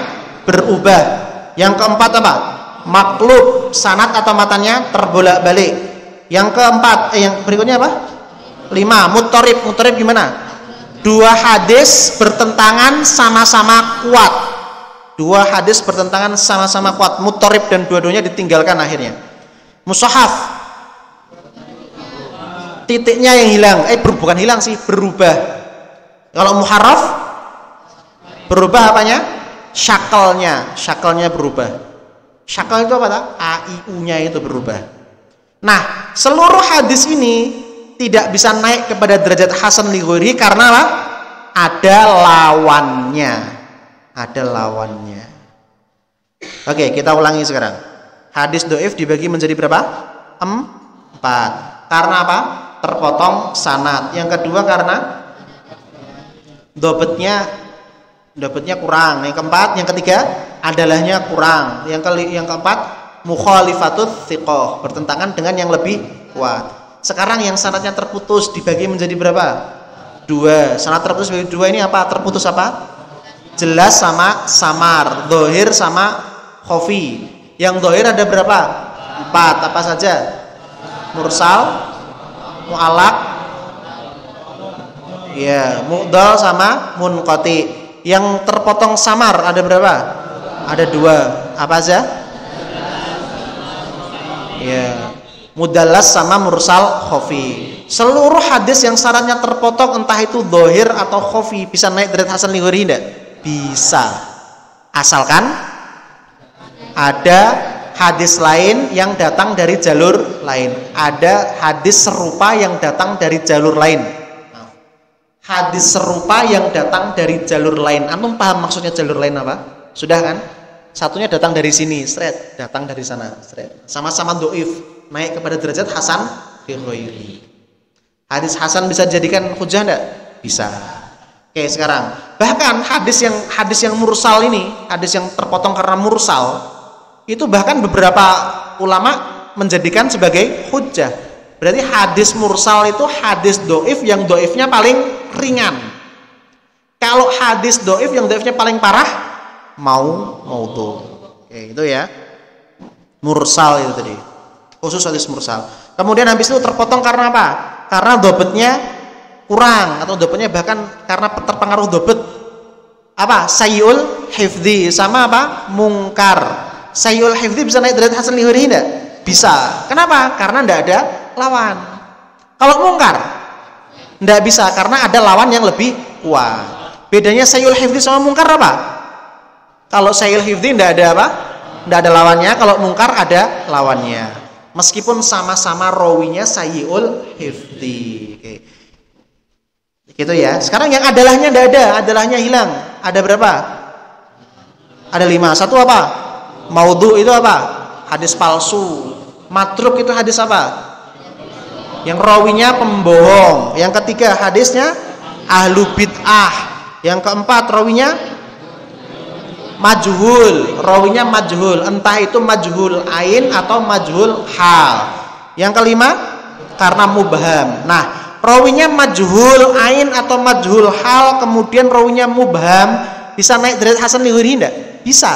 berubah. Yang keempat apa? Maklub. Sanat atau matanya terbolak-balik. Yang keempat, yang berikutnya apa? 5. Mudtorib. Mudtorib gimana? Dua hadis bertentangan sama-sama kuat. Dua hadis bertentangan sama-sama kuat. Mudtorib dan dua-duanya ditinggalkan akhirnya. Mushaf. Titiknya yang hilang. Bukan hilang sih, berubah. Kalau muharraf berubah apanya? Syakalnya berubah. Syakal itu apa tak? A, I, U-nya itu berubah. Nah, seluruh hadis ini tidak bisa naik kepada derajat hasan li ghairihi karena apa? Ada lawannya. Oke, kita ulangi sekarang. Hadis dhaif dibagi menjadi berapa? 4. Karena apa? Terpotong sanad. Yang kedua karena dapatnya kurang. Yang keempat, yang ketiga adalahnya kurang. Yang keempat mukhalifatut thiqah, bertentangan dengan yang lebih kuat. Sekarang yang sanadnya terputus dibagi menjadi berapa? 2. Sanad terputus bagi 2 ini apa? Terputus apa? Jelas sama samar, dhohir sama khofi. Yang dhohir ada berapa? 4. Apa saja? Mursal, mu'allaq, ya, mu'dal sama munqati. Yang terpotong samar ada berapa? Ada 2. Apa aja? Ya, mudallas sama mursal khofi. Seluruh hadis yang syaratnya terpotong, entah itu dhohir atau khofi, bisa naik derajat hasan li ghairihi enggak? Bisa. Asalkan ada hadis lain yang datang dari jalur lain. Ada hadis serupa yang datang dari jalur lain. Hadis serupa yang datang dari jalur lain. Antum paham maksudnya jalur lain apa? Sudah kan? Satunya datang dari sini, straight, datang dari sana, straight. Sama-sama dhaif, naik kepada derajat hasan li ghairihi. Hadis hasan bisa dijadikan hujjah enggak? Bisa. Oke, sekarang bahkan hadis yang mursal ini, hadis yang terpotong karena mursal, itu bahkan beberapa ulama menjadikan sebagai hujjah. Berarti hadis mursal itu hadis dhaif yang dhaifnya paling ringan. Kalau hadis dhaif yang dhaifnya paling parah, maudhu. Oke, itu ya. Mursal itu tadi. Khusus hadis mursal. Kemudian habis itu terpotong karena apa? Karena dhabetnya kurang atau dhabetnya bahkan karena terpengaruh dhabet apa? Sayyul hifdzi sama apa? Mungkar. Sayyul hifdzi bisa naik derajat hasan li ghairihi enggak? Bisa. Kenapa? Karena enggak ada lawan. Kalau mungkar enggak bisa karena ada lawan yang lebih kuat. Bedanya sayyul hifdzi sama mungkar apa? Kalau sayyul hifdzi enggak ada apa? Enggak ada lawannya, kalau mungkar ada lawannya. Meskipun sama-sama rawinya sayyul hifdzi. Oke. Gitu ya. Sekarang yang adalahnya enggak ada, adalahnya hilang. Ada berapa? Ada 5. Satu apa? Maudhu itu apa? Hadis palsu. Matruk itu hadis apa? Yang rawinya pembohong. Yang ketiga hadisnya ahlu bid'ah. Yang keempat rawinya majhul. Rawinya majhul. Entah itu majhul ain atau majhul hal. Yang kelima karena mubham. Nah, rawinya majhul ain atau majhul hal, kemudian rawinya mubham, Bisa naik derajat hasan li ghairihi enggak? Bisa.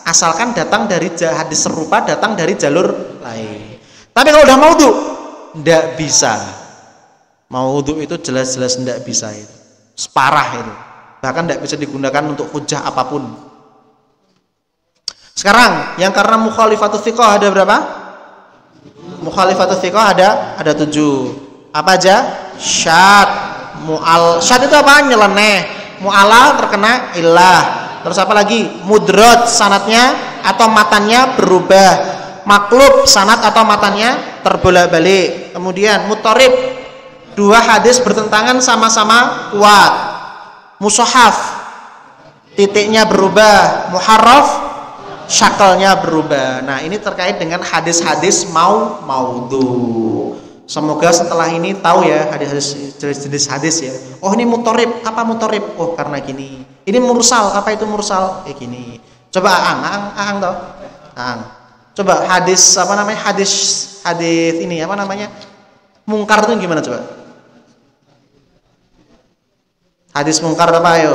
Asalkan datang dari hadis serupa, datang dari jalur lain. Tapi kalau udah maudhu, enggak bisa. Maudhu itu jelas-jelas enggak bisa itu. Separah itu. Bahkan enggak bisa digunakan untuk hujah apapun. Sekarang yang karena mukhalifatus thiqah ada berapa? Mukhalifatus thiqah ada 7. Apa aja? Syad, mu'al. Syad itu apa? Nyeleneh. Mu'ala terkena illah. Terus apa lagi? Mudraj, sanatnya atau matannya berubah. Maklub, sanat atau matannya terbolak-balik. Kemudian mutarib, 2 hadis bertentangan sama-sama kuat. Mushahaf, titiknya berubah. Muharraf, syakalnya berubah. Nah, ini terkait dengan hadis-hadis maudhu. Semoga setelah ini tahu ya hadis-hadis jenis hadis ya. Oh, ini mutarib. Apa mutarib? Oh, karena gini. Ini mursal. Apa itu mursal? Gini. Coba Aang tahu? Aang. Coba hadis apa namanya? Hadis ini apa namanya? Mungkar itu gimana coba? Hadis mungkar apa ayo?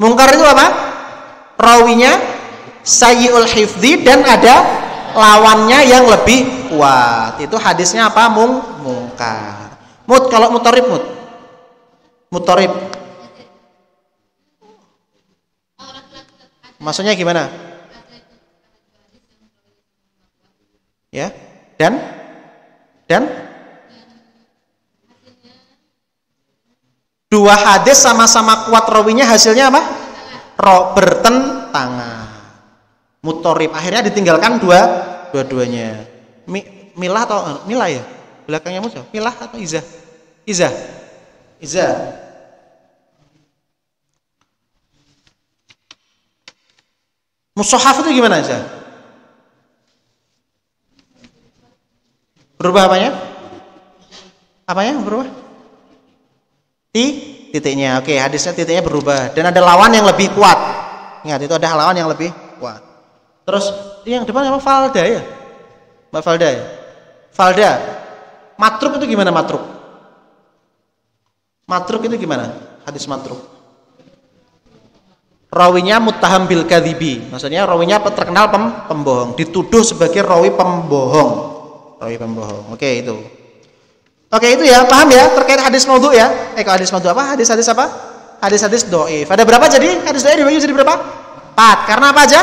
Mungkar itu apa? Rawinya sayyi'ul hifdzi dan ada lawannya yang lebih kuat. Itu hadisnya apa? Mungkar. Kalau mutarib mutarib. Maksudnya gimana? Ya. Dan dua hadis sama-sama kuat rawinya hasilnya apa? Bertentangan. Mutarib akhirnya ditinggalkan dua-duanya. Milah atau milah ya? Belakangnya musuh. Milah atau izah? Izah. Mushahaf itu gimana aja? Berubah apanya? Apanya berubah? Titiknya. Oke, hadisnya titiknya berubah dan ada lawan yang lebih kuat. Ingat, itu ada lawan yang lebih kuat. Terus yang depan apa? Falda ya? Mbak Falda ya? Falda. Matruk itu gimana matruk? Matruk itu gimana? Hadis matruk. Rawinya muttaham bil kadhibi. Maksudnya rawinya terkenal pembohong, dituduh sebagai rawi pembohong. Rawi pembohong. Oke, itu. Oke, itu ya, paham ya terkait hadis maudhu ya? Kalau hadis maudhu apa? Hadis-hadis apa? Hadis-hadis dhaif. Ada berapa jadi? Hadis dhaif dibagi jadi berapa? 4. Karena apa aja?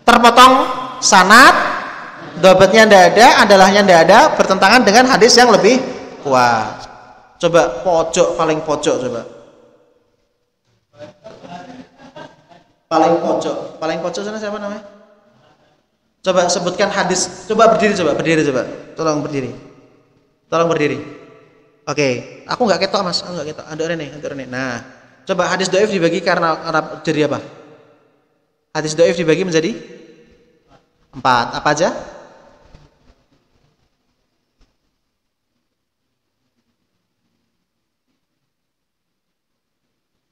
Terpotong sanad, dhabatnya tidak ada, andalahnya tidak ada, bertentangan dengan hadis yang lebih kuat. Coba paling pojok coba. Paling pojok sana siapa namanya? Coba sebutkan hadis. Coba berdiri coba. Tolong berdiri. Oke, aku nggak ketok Mas, aku nggak ketok. Ada ini. Nah, coba hadis dhaif dibagi karena jadi apa? Hadis dhaif dibagi menjadi 4. Apa aja?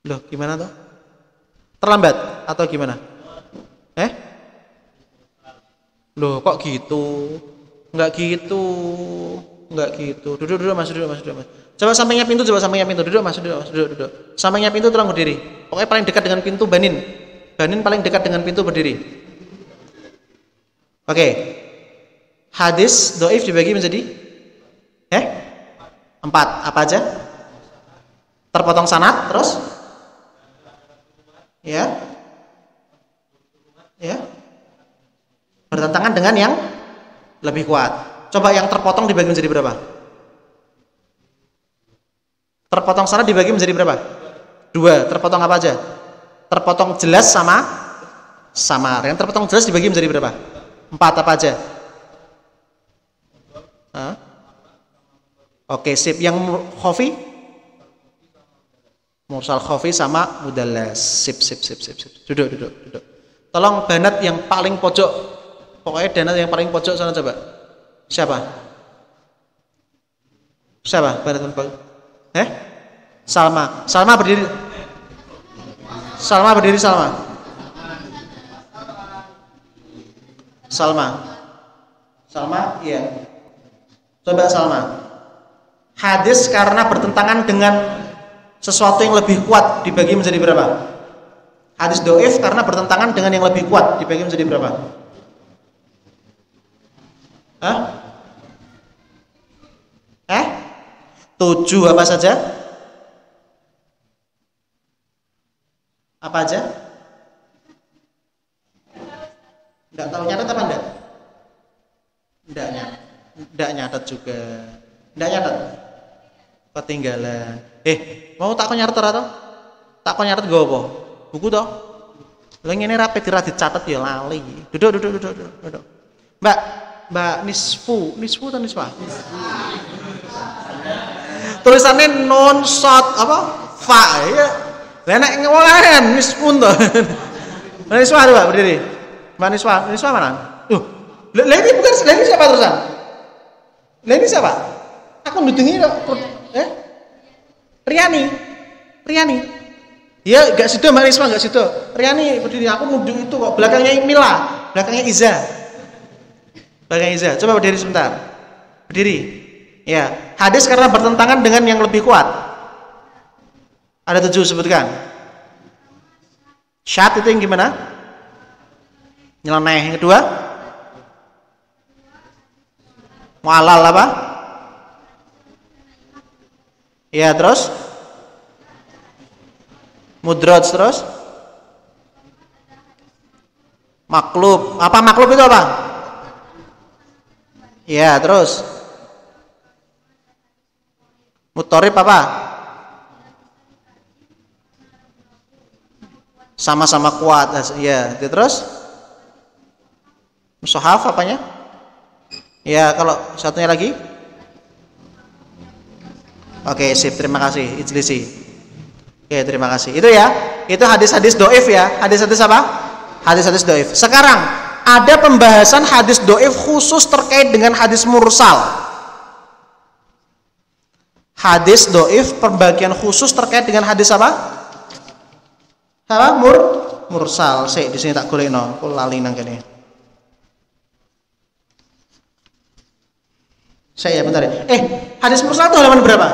Loh, gimana tuh? Terlambat atau gimana? Loh, kok gitu? Enggak gitu. Duduk, Mas. Coba sampingnya pintu, Duduk, Mas, duduk. Sampingnya pintu tolong berdiri. Pokoknya paling dekat dengan pintu Banin paling dekat dengan pintu berdiri. Oke. Hadis dhaif dibagi menjadi 4. Apa aja? Terpotong sanad, terus ya. Bertentangan dengan yang lebih kuat. Coba yang terpotong dibagi menjadi berapa? Terpotong sanad dibagi menjadi berapa? 2. Terpotong apa aja? Terpotong jelas sama samar. Yang terpotong jelas dibagi menjadi berapa? 4. Apa aja? Oke, sip. Yang khafi? Mursal khafi sama mudallas. Sip. Duduk. Tolong banat yang paling pojok. Pokoknya banat yang paling pojok sana coba. Siapa? Banat paling pojok. Salma berdiri. Salma, iya. Coba Salma. Hadis karena bertentangan dengan sesuatu yang lebih kuat dibagi menjadi berapa? Hadis doif karena bertentangan dengan yang lebih kuat dibagi menjadi berapa? Hah? 7 apa saja? Apa aja? Enggak tahu nyatet apa enggak? Enggak nyatet juga. Enggak nyatet. Ketinggalan. Mau tak nyatet atau? Tak nyatet gue apa? Buku toh? Lah ngene rapi dira dicatet ya lali. Duduk. Mbak Nisfu atau Nisfa? Tulisannya non shot apa? Fa ya. Lah nek ngomongane Nisfun to. Mbak Nisfa ada Mbak berdiri. Mbak Nisfa mana? Lah ini bukan ini siapa terusan? Lah ini siapa? Aku nudungi Riani. Ya enggak sido Mbak Nisfa enggak sido. Riani berdiri. Aku nudung itu kok belakangnya Mila, belakangnya Iza. Coba berdiri sebentar. Berdiri. Ya, hadis karena bertentangan dengan yang lebih kuat. Ada 7 sebutkan. Syad itu yang gimana? Nyeleneh. Yang kedua? Mu'alal apa? Ya, terus? Mudraj terus? Maklub. Apa maklub itu apa? Ya, terus? Mutorib apa? Sama-sama kuat. Ya, terus? Mushaf apanya? Ya, kalau satunya lagi? Oke, sip, terima kasih. Ijlisi. Oke, terima kasih. Itu ya. Itu hadis-hadis doif ya. Hadis-hadis apa? Hadis-hadis doif. Sekarang ada pembahasan hadis doif khusus terkait dengan hadis mursal. Hadis doif pembagian khusus terkait dengan hadis apa? Apa? Mursal. Di sini tak golekno, aku lali nang kene. Saya bentar ya. Hadis mursal itu halaman berapa?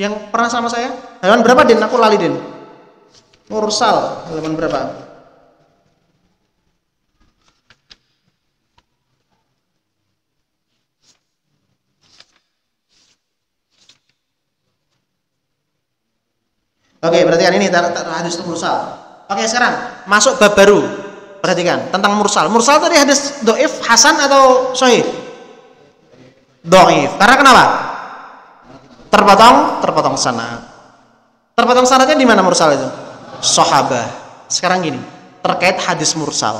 Yang pernah sama saya? Halaman berapa, Din? Aku lali, Din. Mursal halaman berapa? Oke, berarti kan ini hadis mursal. Oke, sekarang masuk bab baru. Perhatikan tentang mursal. Mursal tadi hadis doif, hasan atau sahih? Doif. Karena kenapa? Terpotong sanad. Terpotong sanadnya di mana mursal itu? Sahabah. Sekarang gini, terkait hadis mursal.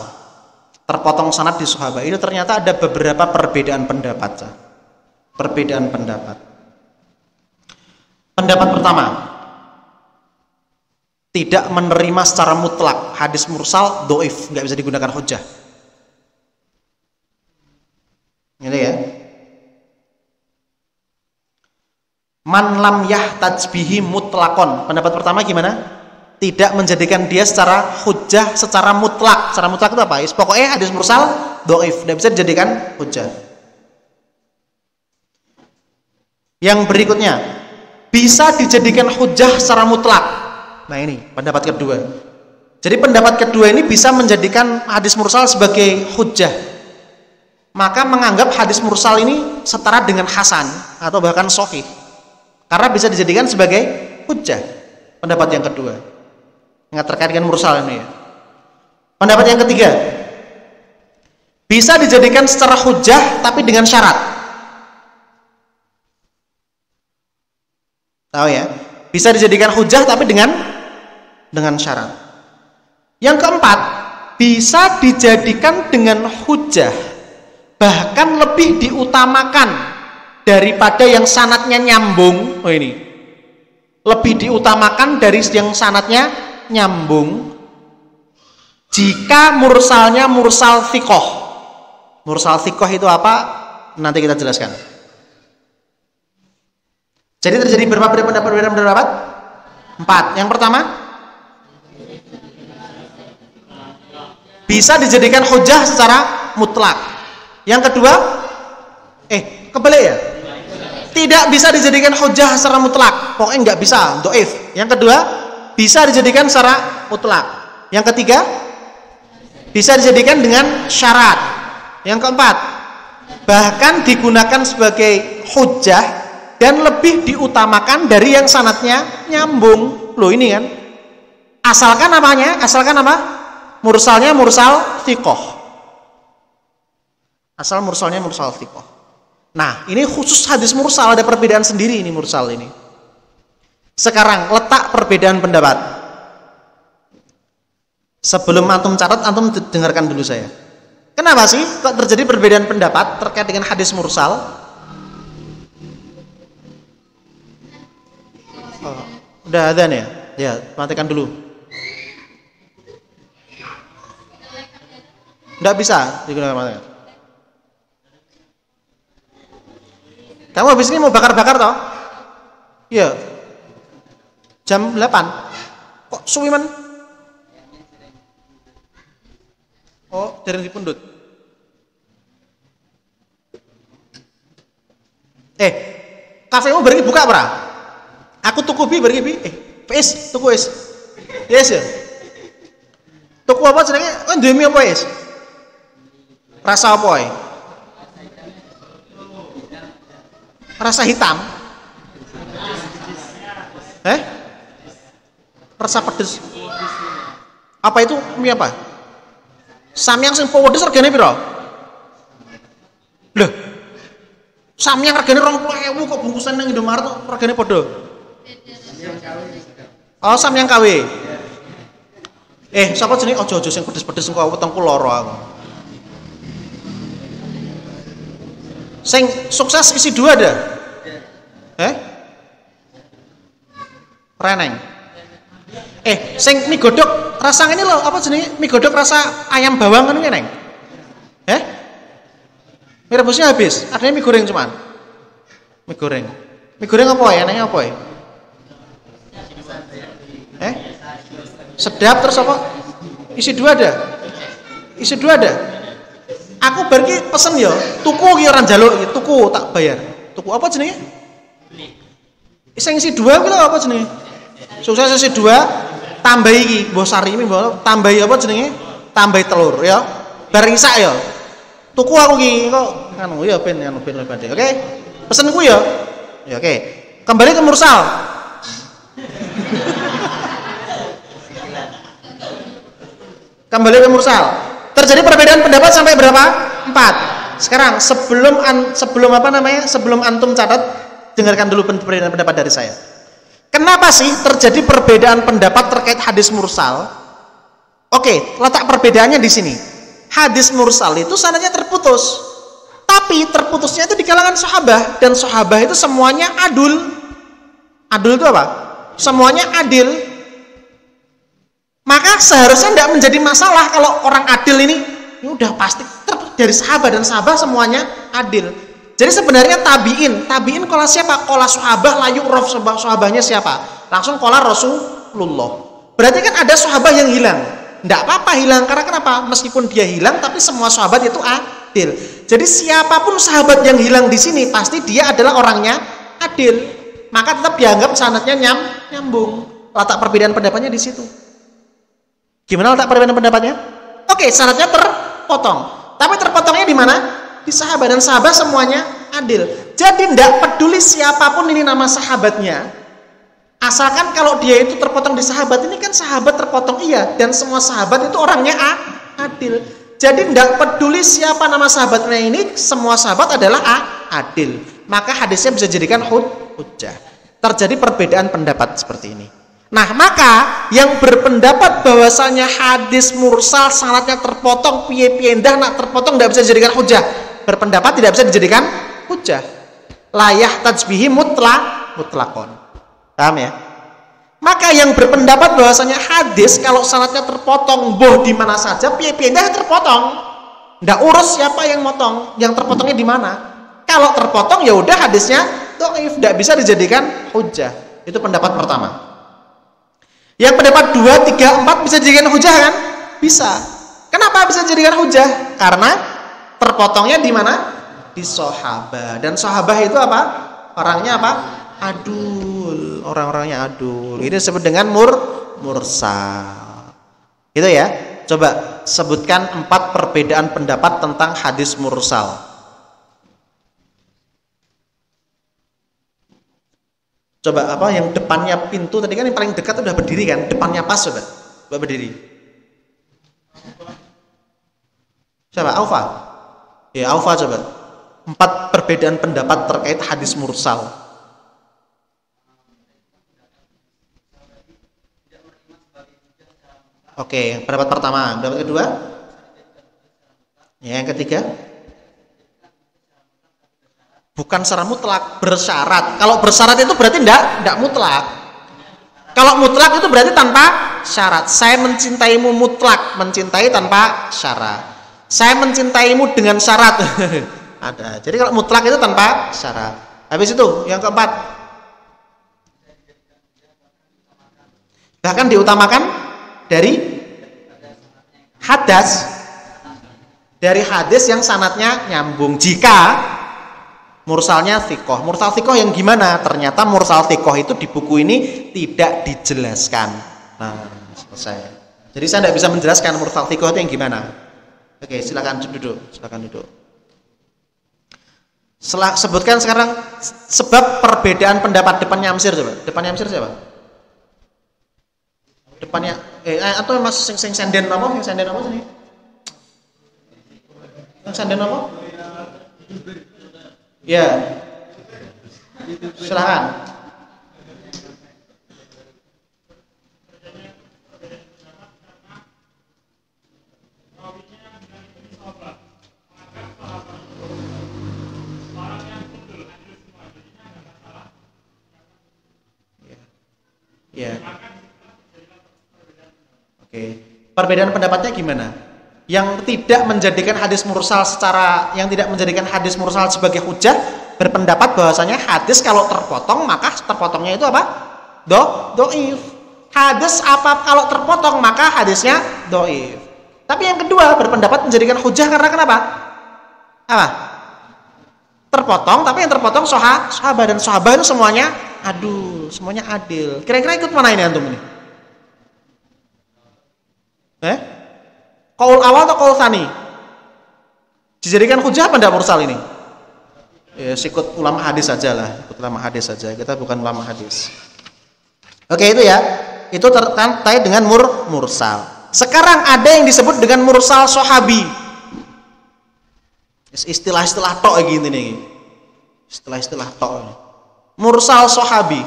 Terpotong sanad di sahabah. Itu ternyata ada beberapa perbedaan pendapat. Perbedaan pendapat. Pendapat pertama, tidak menerima secara mutlak hadis mursal doif, nggak bisa digunakan hujjah. Gitu ya. Man lam yahtaj bihi mutlakon. Pendapat pertama gimana? Tidak menjadikan dia secara hujjah secara mutlak. Secara mutlak itu apa? Pokoknya hadis mursal doif, nggak bisa dijadikan hujjah. Yang berikutnya, bisa dijadikan hujjah secara mutlak. Nah ini pendapat kedua. Jadi pendapat kedua ini bisa menjadikan hadis mursal sebagai hujjah. Maka menganggap hadis mursal ini setara dengan hasan atau bahkan sahih. Karena bisa dijadikan sebagai hujjah. Pendapat yang kedua. Yang terkait dengan mursal ini ya. Pendapat yang ketiga. Bisa dijadikan secara hujjah tapi dengan syarat. Tahu ya? Bisa dijadikan hujjah tapi dengan syarat. Yang keempat, bisa dijadikan dengan hujjah, bahkan lebih diutamakan daripada yang sanadnya nyambung. Oh ini, lebih diutamakan dari yang sanadnya nyambung. Jika mursalnya mursal thiqah. Mursal thiqah itu apa? Nanti kita jelaskan. Jadi terjadi berapa pendapat? 4. Yang pertama, bisa dijadikan hujjah secara mutlak. Yang kedua, kebalik ya? tidak bisa dijadikan hujah secara mutlak. Pokoknya nggak bisa, dhaif. Yang kedua, bisa dijadikan secara mutlak. Yang ketiga, bisa dijadikan dengan syarat. Yang keempat, bahkan digunakan sebagai hujah dan lebih diutamakan dari yang sanadnya nyambung. Loh ini kan. Asalkan apanya? Asalkan apa? Mursalnya mursal thiqah. Asal mursalnya mursal thiqah. Nah, ini khusus hadis mursal, ada perbedaan sendiri ini mursal ini. Sekarang letak perbedaan pendapat. Sebelum antum catat, antum dengarkan dulu saya. Kenapa sih kok terjadi perbedaan pendapat terkait dengan hadis mursal? Oh, udah adzan ya? Ya, matikan dulu. Nggak bisa digunakan matikan. Kamu habis ini mau bakar-bakar toh? Iya. Jam 8. Kok suwi man? Oh, jarang dipundut. Kafemu beri buka apa? Aku tuku bi beri bi. PS tuku es. Yes ya. Tuku apa jenenge? Oh, ndemi apa es? Rasa apa ya? Rasa hitam. Rasa pedes. Apa itu mie apa? Samyang sing pedes regane piro? Loh. Samyang regane 20.000 kok bungkusan nang Indomaret kok regane padha? Oh, samyang KW. Sapa jenenge aja sing pedes-pedes engko wetengku lara aku. Sing sukses isi 2 ada? Reneng. Sing mie godhog rasa ini loh, apa jenenge? Mie godhog rasa ayam bawang kan neng? Mie rebusnya habis, adanya mie goreng cuman. Mie goreng. Mie goreng apa ya? Enaknya apa ya? Sedap terus apa? Isi 2 ada? Isi 2 ada? Aku bar ki pesen ya, tuku ki ora njaluk, tuku tak bayar. Tuku apa jenenge? Sing isi 2 ki lho apa jenenge? Sukses isi 2 tambah iki, mbok sarimi mbok tambahi apa jenenge? Tambahi telur ya. Bar isak ya. Tuku aku ki kok anu ya ben badhe. Oke. Pesenku ya. Ya oke. Kembali ke mursal. Kembali ke mursal. Terjadi perbedaan pendapat sampai berapa? 4. Sekarang sebelum antum catat, dengarkan dulu perbedaan pendapat dari saya. Kenapa sih terjadi perbedaan pendapat terkait hadis mursal? Oke, letak perbedaannya di sini. Hadis mursal itu sanadnya terputus. Tapi terputusnya itu di kalangan sahabat, dan sahabat itu semuanya adul. Adul itu apa? Semuanya adil. Maka seharusnya tidak menjadi masalah kalau orang adil ini udah pasti dari sahabat, dan sahabat semuanya adil. Jadi sebenarnya tabiin kola siapa? Kola sahabah layu rof sahabahnya siapa? Langsung kola Rasulullah. Berarti kan ada sahabat yang hilang. Tidak apa-apa hilang, karena kenapa? Meskipun dia hilang, tapi semua sahabat itu adil. Jadi siapapun sahabat yang hilang di sini pasti dia adalah orangnya adil. Maka tetap dianggap sanadnya nyambung. Letak perbedaan pendapatnya di situ. Gimana letak perbedaan pendapatnya? Oke, sanadnya terpotong. Tapi terpotongnya di mana? Di sahabat, dan sahabat semuanya adil. Jadi tidak peduli siapapun ini nama sahabatnya. Asalkan kalau dia itu terpotong di sahabat, ini kan sahabat terpotong iya, dan semua sahabat itu orangnya adil. Jadi tidak peduli siapa nama sahabatnya ini, semua sahabat adalah adil. Maka hadisnya bisa dijadikan hujjah. Terjadi perbedaan pendapat seperti ini. Nah, maka yang berpendapat bahwasanya hadis mursal sanadnya terpotong, piye-piye ndah nak terpotong tidak bisa dijadikan hujjah. Berpendapat tidak bisa dijadikan hujjah. Layah tajbihi mutlakon. Paham ya? Maka yang berpendapat bahwasanya hadis kalau sanadnya terpotong, boh di mana saja, piye-piye ndah terpotong. Ndak urus siapa yang motong, yang terpotongnya di mana. Kalau terpotong ya udah hadisnya dhaif, tidak bisa dijadikan hujjah. Itu pendapat pertama. Yang pendapat 2, 3, 4 bisa dijadikan hujjah kan? Bisa. Kenapa bisa dijadikan hujjah? Karena terpotongnya di mana? Di sahabat. Dan sahabat itu apa? Orangnya apa? Adul. Orang-orangnya adul. Ini disebut dengan mursal. Gitu ya. Coba sebutkan 4 perbedaan pendapat tentang hadis mursal. Coba apa yang depannya pintu tadi kan yang paling dekat udah berdiri kan? Depannya pas coba. Coba berdiri. Siapa? Aufa. Ya, Aufa coba. 4 perbedaan pendapat terkait hadis mursal. Oke, pendapat pertama. Pendapat kedua? Ya, yang ketiga? Bukan secara mutlak, bersyarat. Kalau bersyarat itu berarti enggak mutlak. Kalau mutlak itu berarti tanpa syarat. Saya mencintaimu mutlak, mencintai tanpa syarat. Saya mencintaimu dengan syarat. Ada. Jadi kalau mutlak itu tanpa syarat. Habis itu yang keempat. Bahkan diutamakan dari dari hadis yang sanadnya nyambung. Jika mursalnya thiqoh. Mursal thiqoh yang gimana? Ternyata mursal thiqoh itu di buku ini tidak dijelaskan. Nah, selesai. Jadi saya tidak bisa menjelaskan mursal thiqoh itu yang gimana. Oke, silakan duduk. Sebutkan sekarang sebab perbedaan pendapat depannya Amsir coba. Depannya Amsir siapa? Depannya atau Mas sing senden apa? Sing senden apa sini? Yang senden apa? Ya, silakan. Ya. Oke. Perbedaan pendapatnya gimana? Yang tidak menjadikan hadis mursal sebagai hujah berpendapat bahwasanya hadis kalau terpotong maka terpotongnya itu apa? Doif. Hadis apa kalau terpotong maka hadisnya doif. Tapi yang kedua berpendapat menjadikan hujah karena kenapa? Apa? Terpotong, tapi yang terpotong sahabat dan sahabat itu semuanya semuanya adil. Kira-kira ikut mana ini antum ini? Qaul awal atau qaul tsani? Dijadikan hujah apa enggak mursal ini? Ya, ikut ulama hadis saja lah, ikut ulama hadis saja. Kita bukan ulama hadis. Oke, itu ya. Itu terkait dengan mursal. Sekarang ada yang disebut dengan mursal sahabi. Istilah-istilah tok gini nih. Istilah-istilah tok. Mursal sahabi.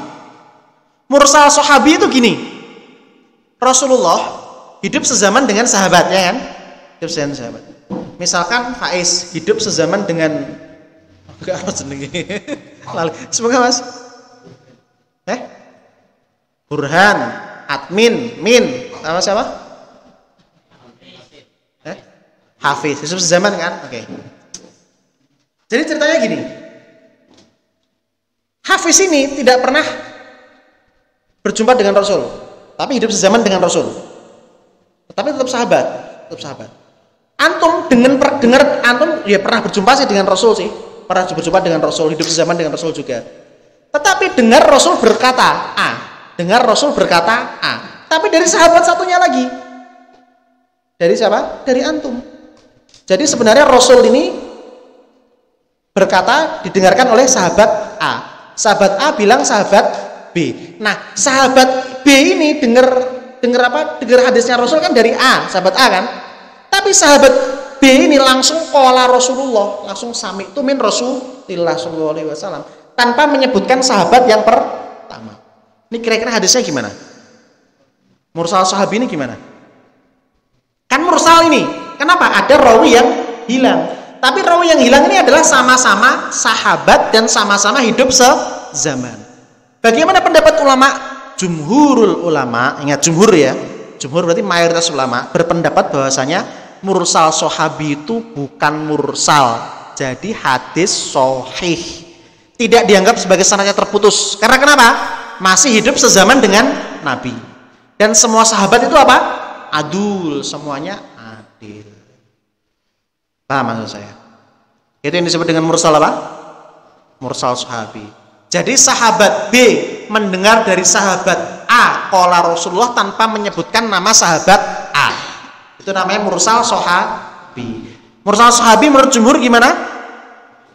Mursal sahabi itu gini. Rasulullah hidup sezaman dengan sahabatnya kan? Hidup sezaman sahabat. Misalkan Faiz hidup sezaman dengan apa jenenge? Semoga Mas. Burhan, Admin, Min, sama siapa? Hafiz, hidup sezaman kan? Oke. Jadi ceritanya gini. Hafiz ini tidak pernah berjumpa dengan Rasul, tapi hidup sezaman dengan Rasul. Tapi tetap sahabat. Antum antum ya pernah berjumpa sih dengan Rasul sih, pernah berjumpa dengan Rasul, hidup sezaman dengan Rasul juga. Tetapi dengar Rasul berkata A, tapi dari sahabat satunya lagi. Dari siapa? Dari antum. Jadi sebenarnya Rasul ini berkata didengarkan oleh sahabat A. Sahabat A bilang sahabat B. Nah, sahabat B ini dengar hadisnya Rasul kan dari A, sahabat A kan. Tapi sahabat B ini langsung qala Rasulullah, langsung sami'tu min Rasulillah sallallahu alaihi wasallam tanpa menyebutkan sahabat yang pertama. Ini kira-kira hadisnya gimana? Mursal sahabi ini gimana? Kan mursal ini. Kenapa? Ada rawi yang hilang. Tapi rawi yang hilang ini adalah sama-sama sahabat dan sama-sama hidup sezaman. Bagaimana pendapat ulama? Jumhurul ulama, ingat jumhur ya. Jumhur berarti mayoritas ulama berpendapat bahwasanya mursal sahabi itu bukan mursal. Jadi hadis sahih. Tidak dianggap sebagai sanadnya terputus. Karena kenapa? Masih hidup sezaman dengan Nabi. Dan semua sahabat itu apa? Adul, semuanya adil. Paham maksud saya? Itu yang disebut dengan mursal apa? Mursal sahabi. Jadi sahabat B mendengar dari sahabat A qala Rasulullah tanpa menyebutkan nama sahabat A. Itu namanya mursal sahabi. Mursal sahabi menurut jumhur gimana?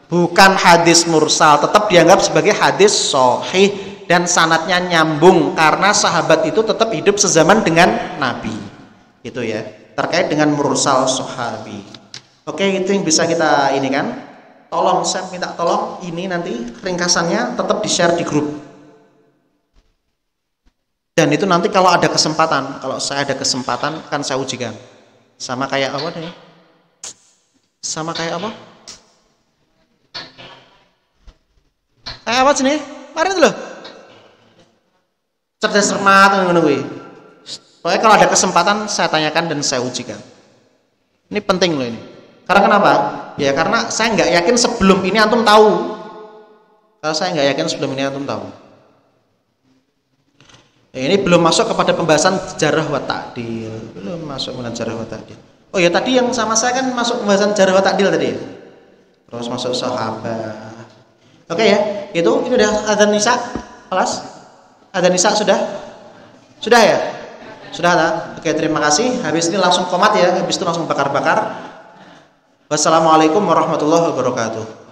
Bukan hadis mursal, tetap dianggap sebagai hadis sahih dan sanadnya nyambung karena sahabat itu tetap hidup sezaman dengan Nabi. Gitu ya. Terkait dengan mursal sahabi. Oke, itu yang bisa kita ini kan. Tolong saya minta tolong ini nanti ringkasannya tetap di-share di grup. Dan itu nanti kalau ada kesempatan, kalau saya ada kesempatan kan saya ujikan. Sama kayak apa nih? Sama kayak apa? Kayak apa sini? Mari dulu. Cerdas cermat ngono kuwi. Pokoknya kalau ada kesempatan saya tanyakan dan saya ujikan. Ini penting loh ini. Karena kenapa? Ya karena saya nggak yakin sebelum ini antum tahu. Kalau saya nggak yakin sebelum ini antum tahu. Ya, ini belum masuk kepada pembahasan jarh wa ta'dil. Belum masuk kepada jarh wa ta'dil. Oh ya tadi yang sama saya kan masuk pembahasan jarh wa ta'dil tadi ya. Terus masuk sahabat. Oke ya, itu udah adzan nisa. Kelas? Adzan nisa sudah? Sudah ya? Sudah tak? Oke, terima kasih. Habis ini langsung komat ya. Habis itu langsung bakar-bakar. Wassalamualaikum warahmatullahi wabarakatuh.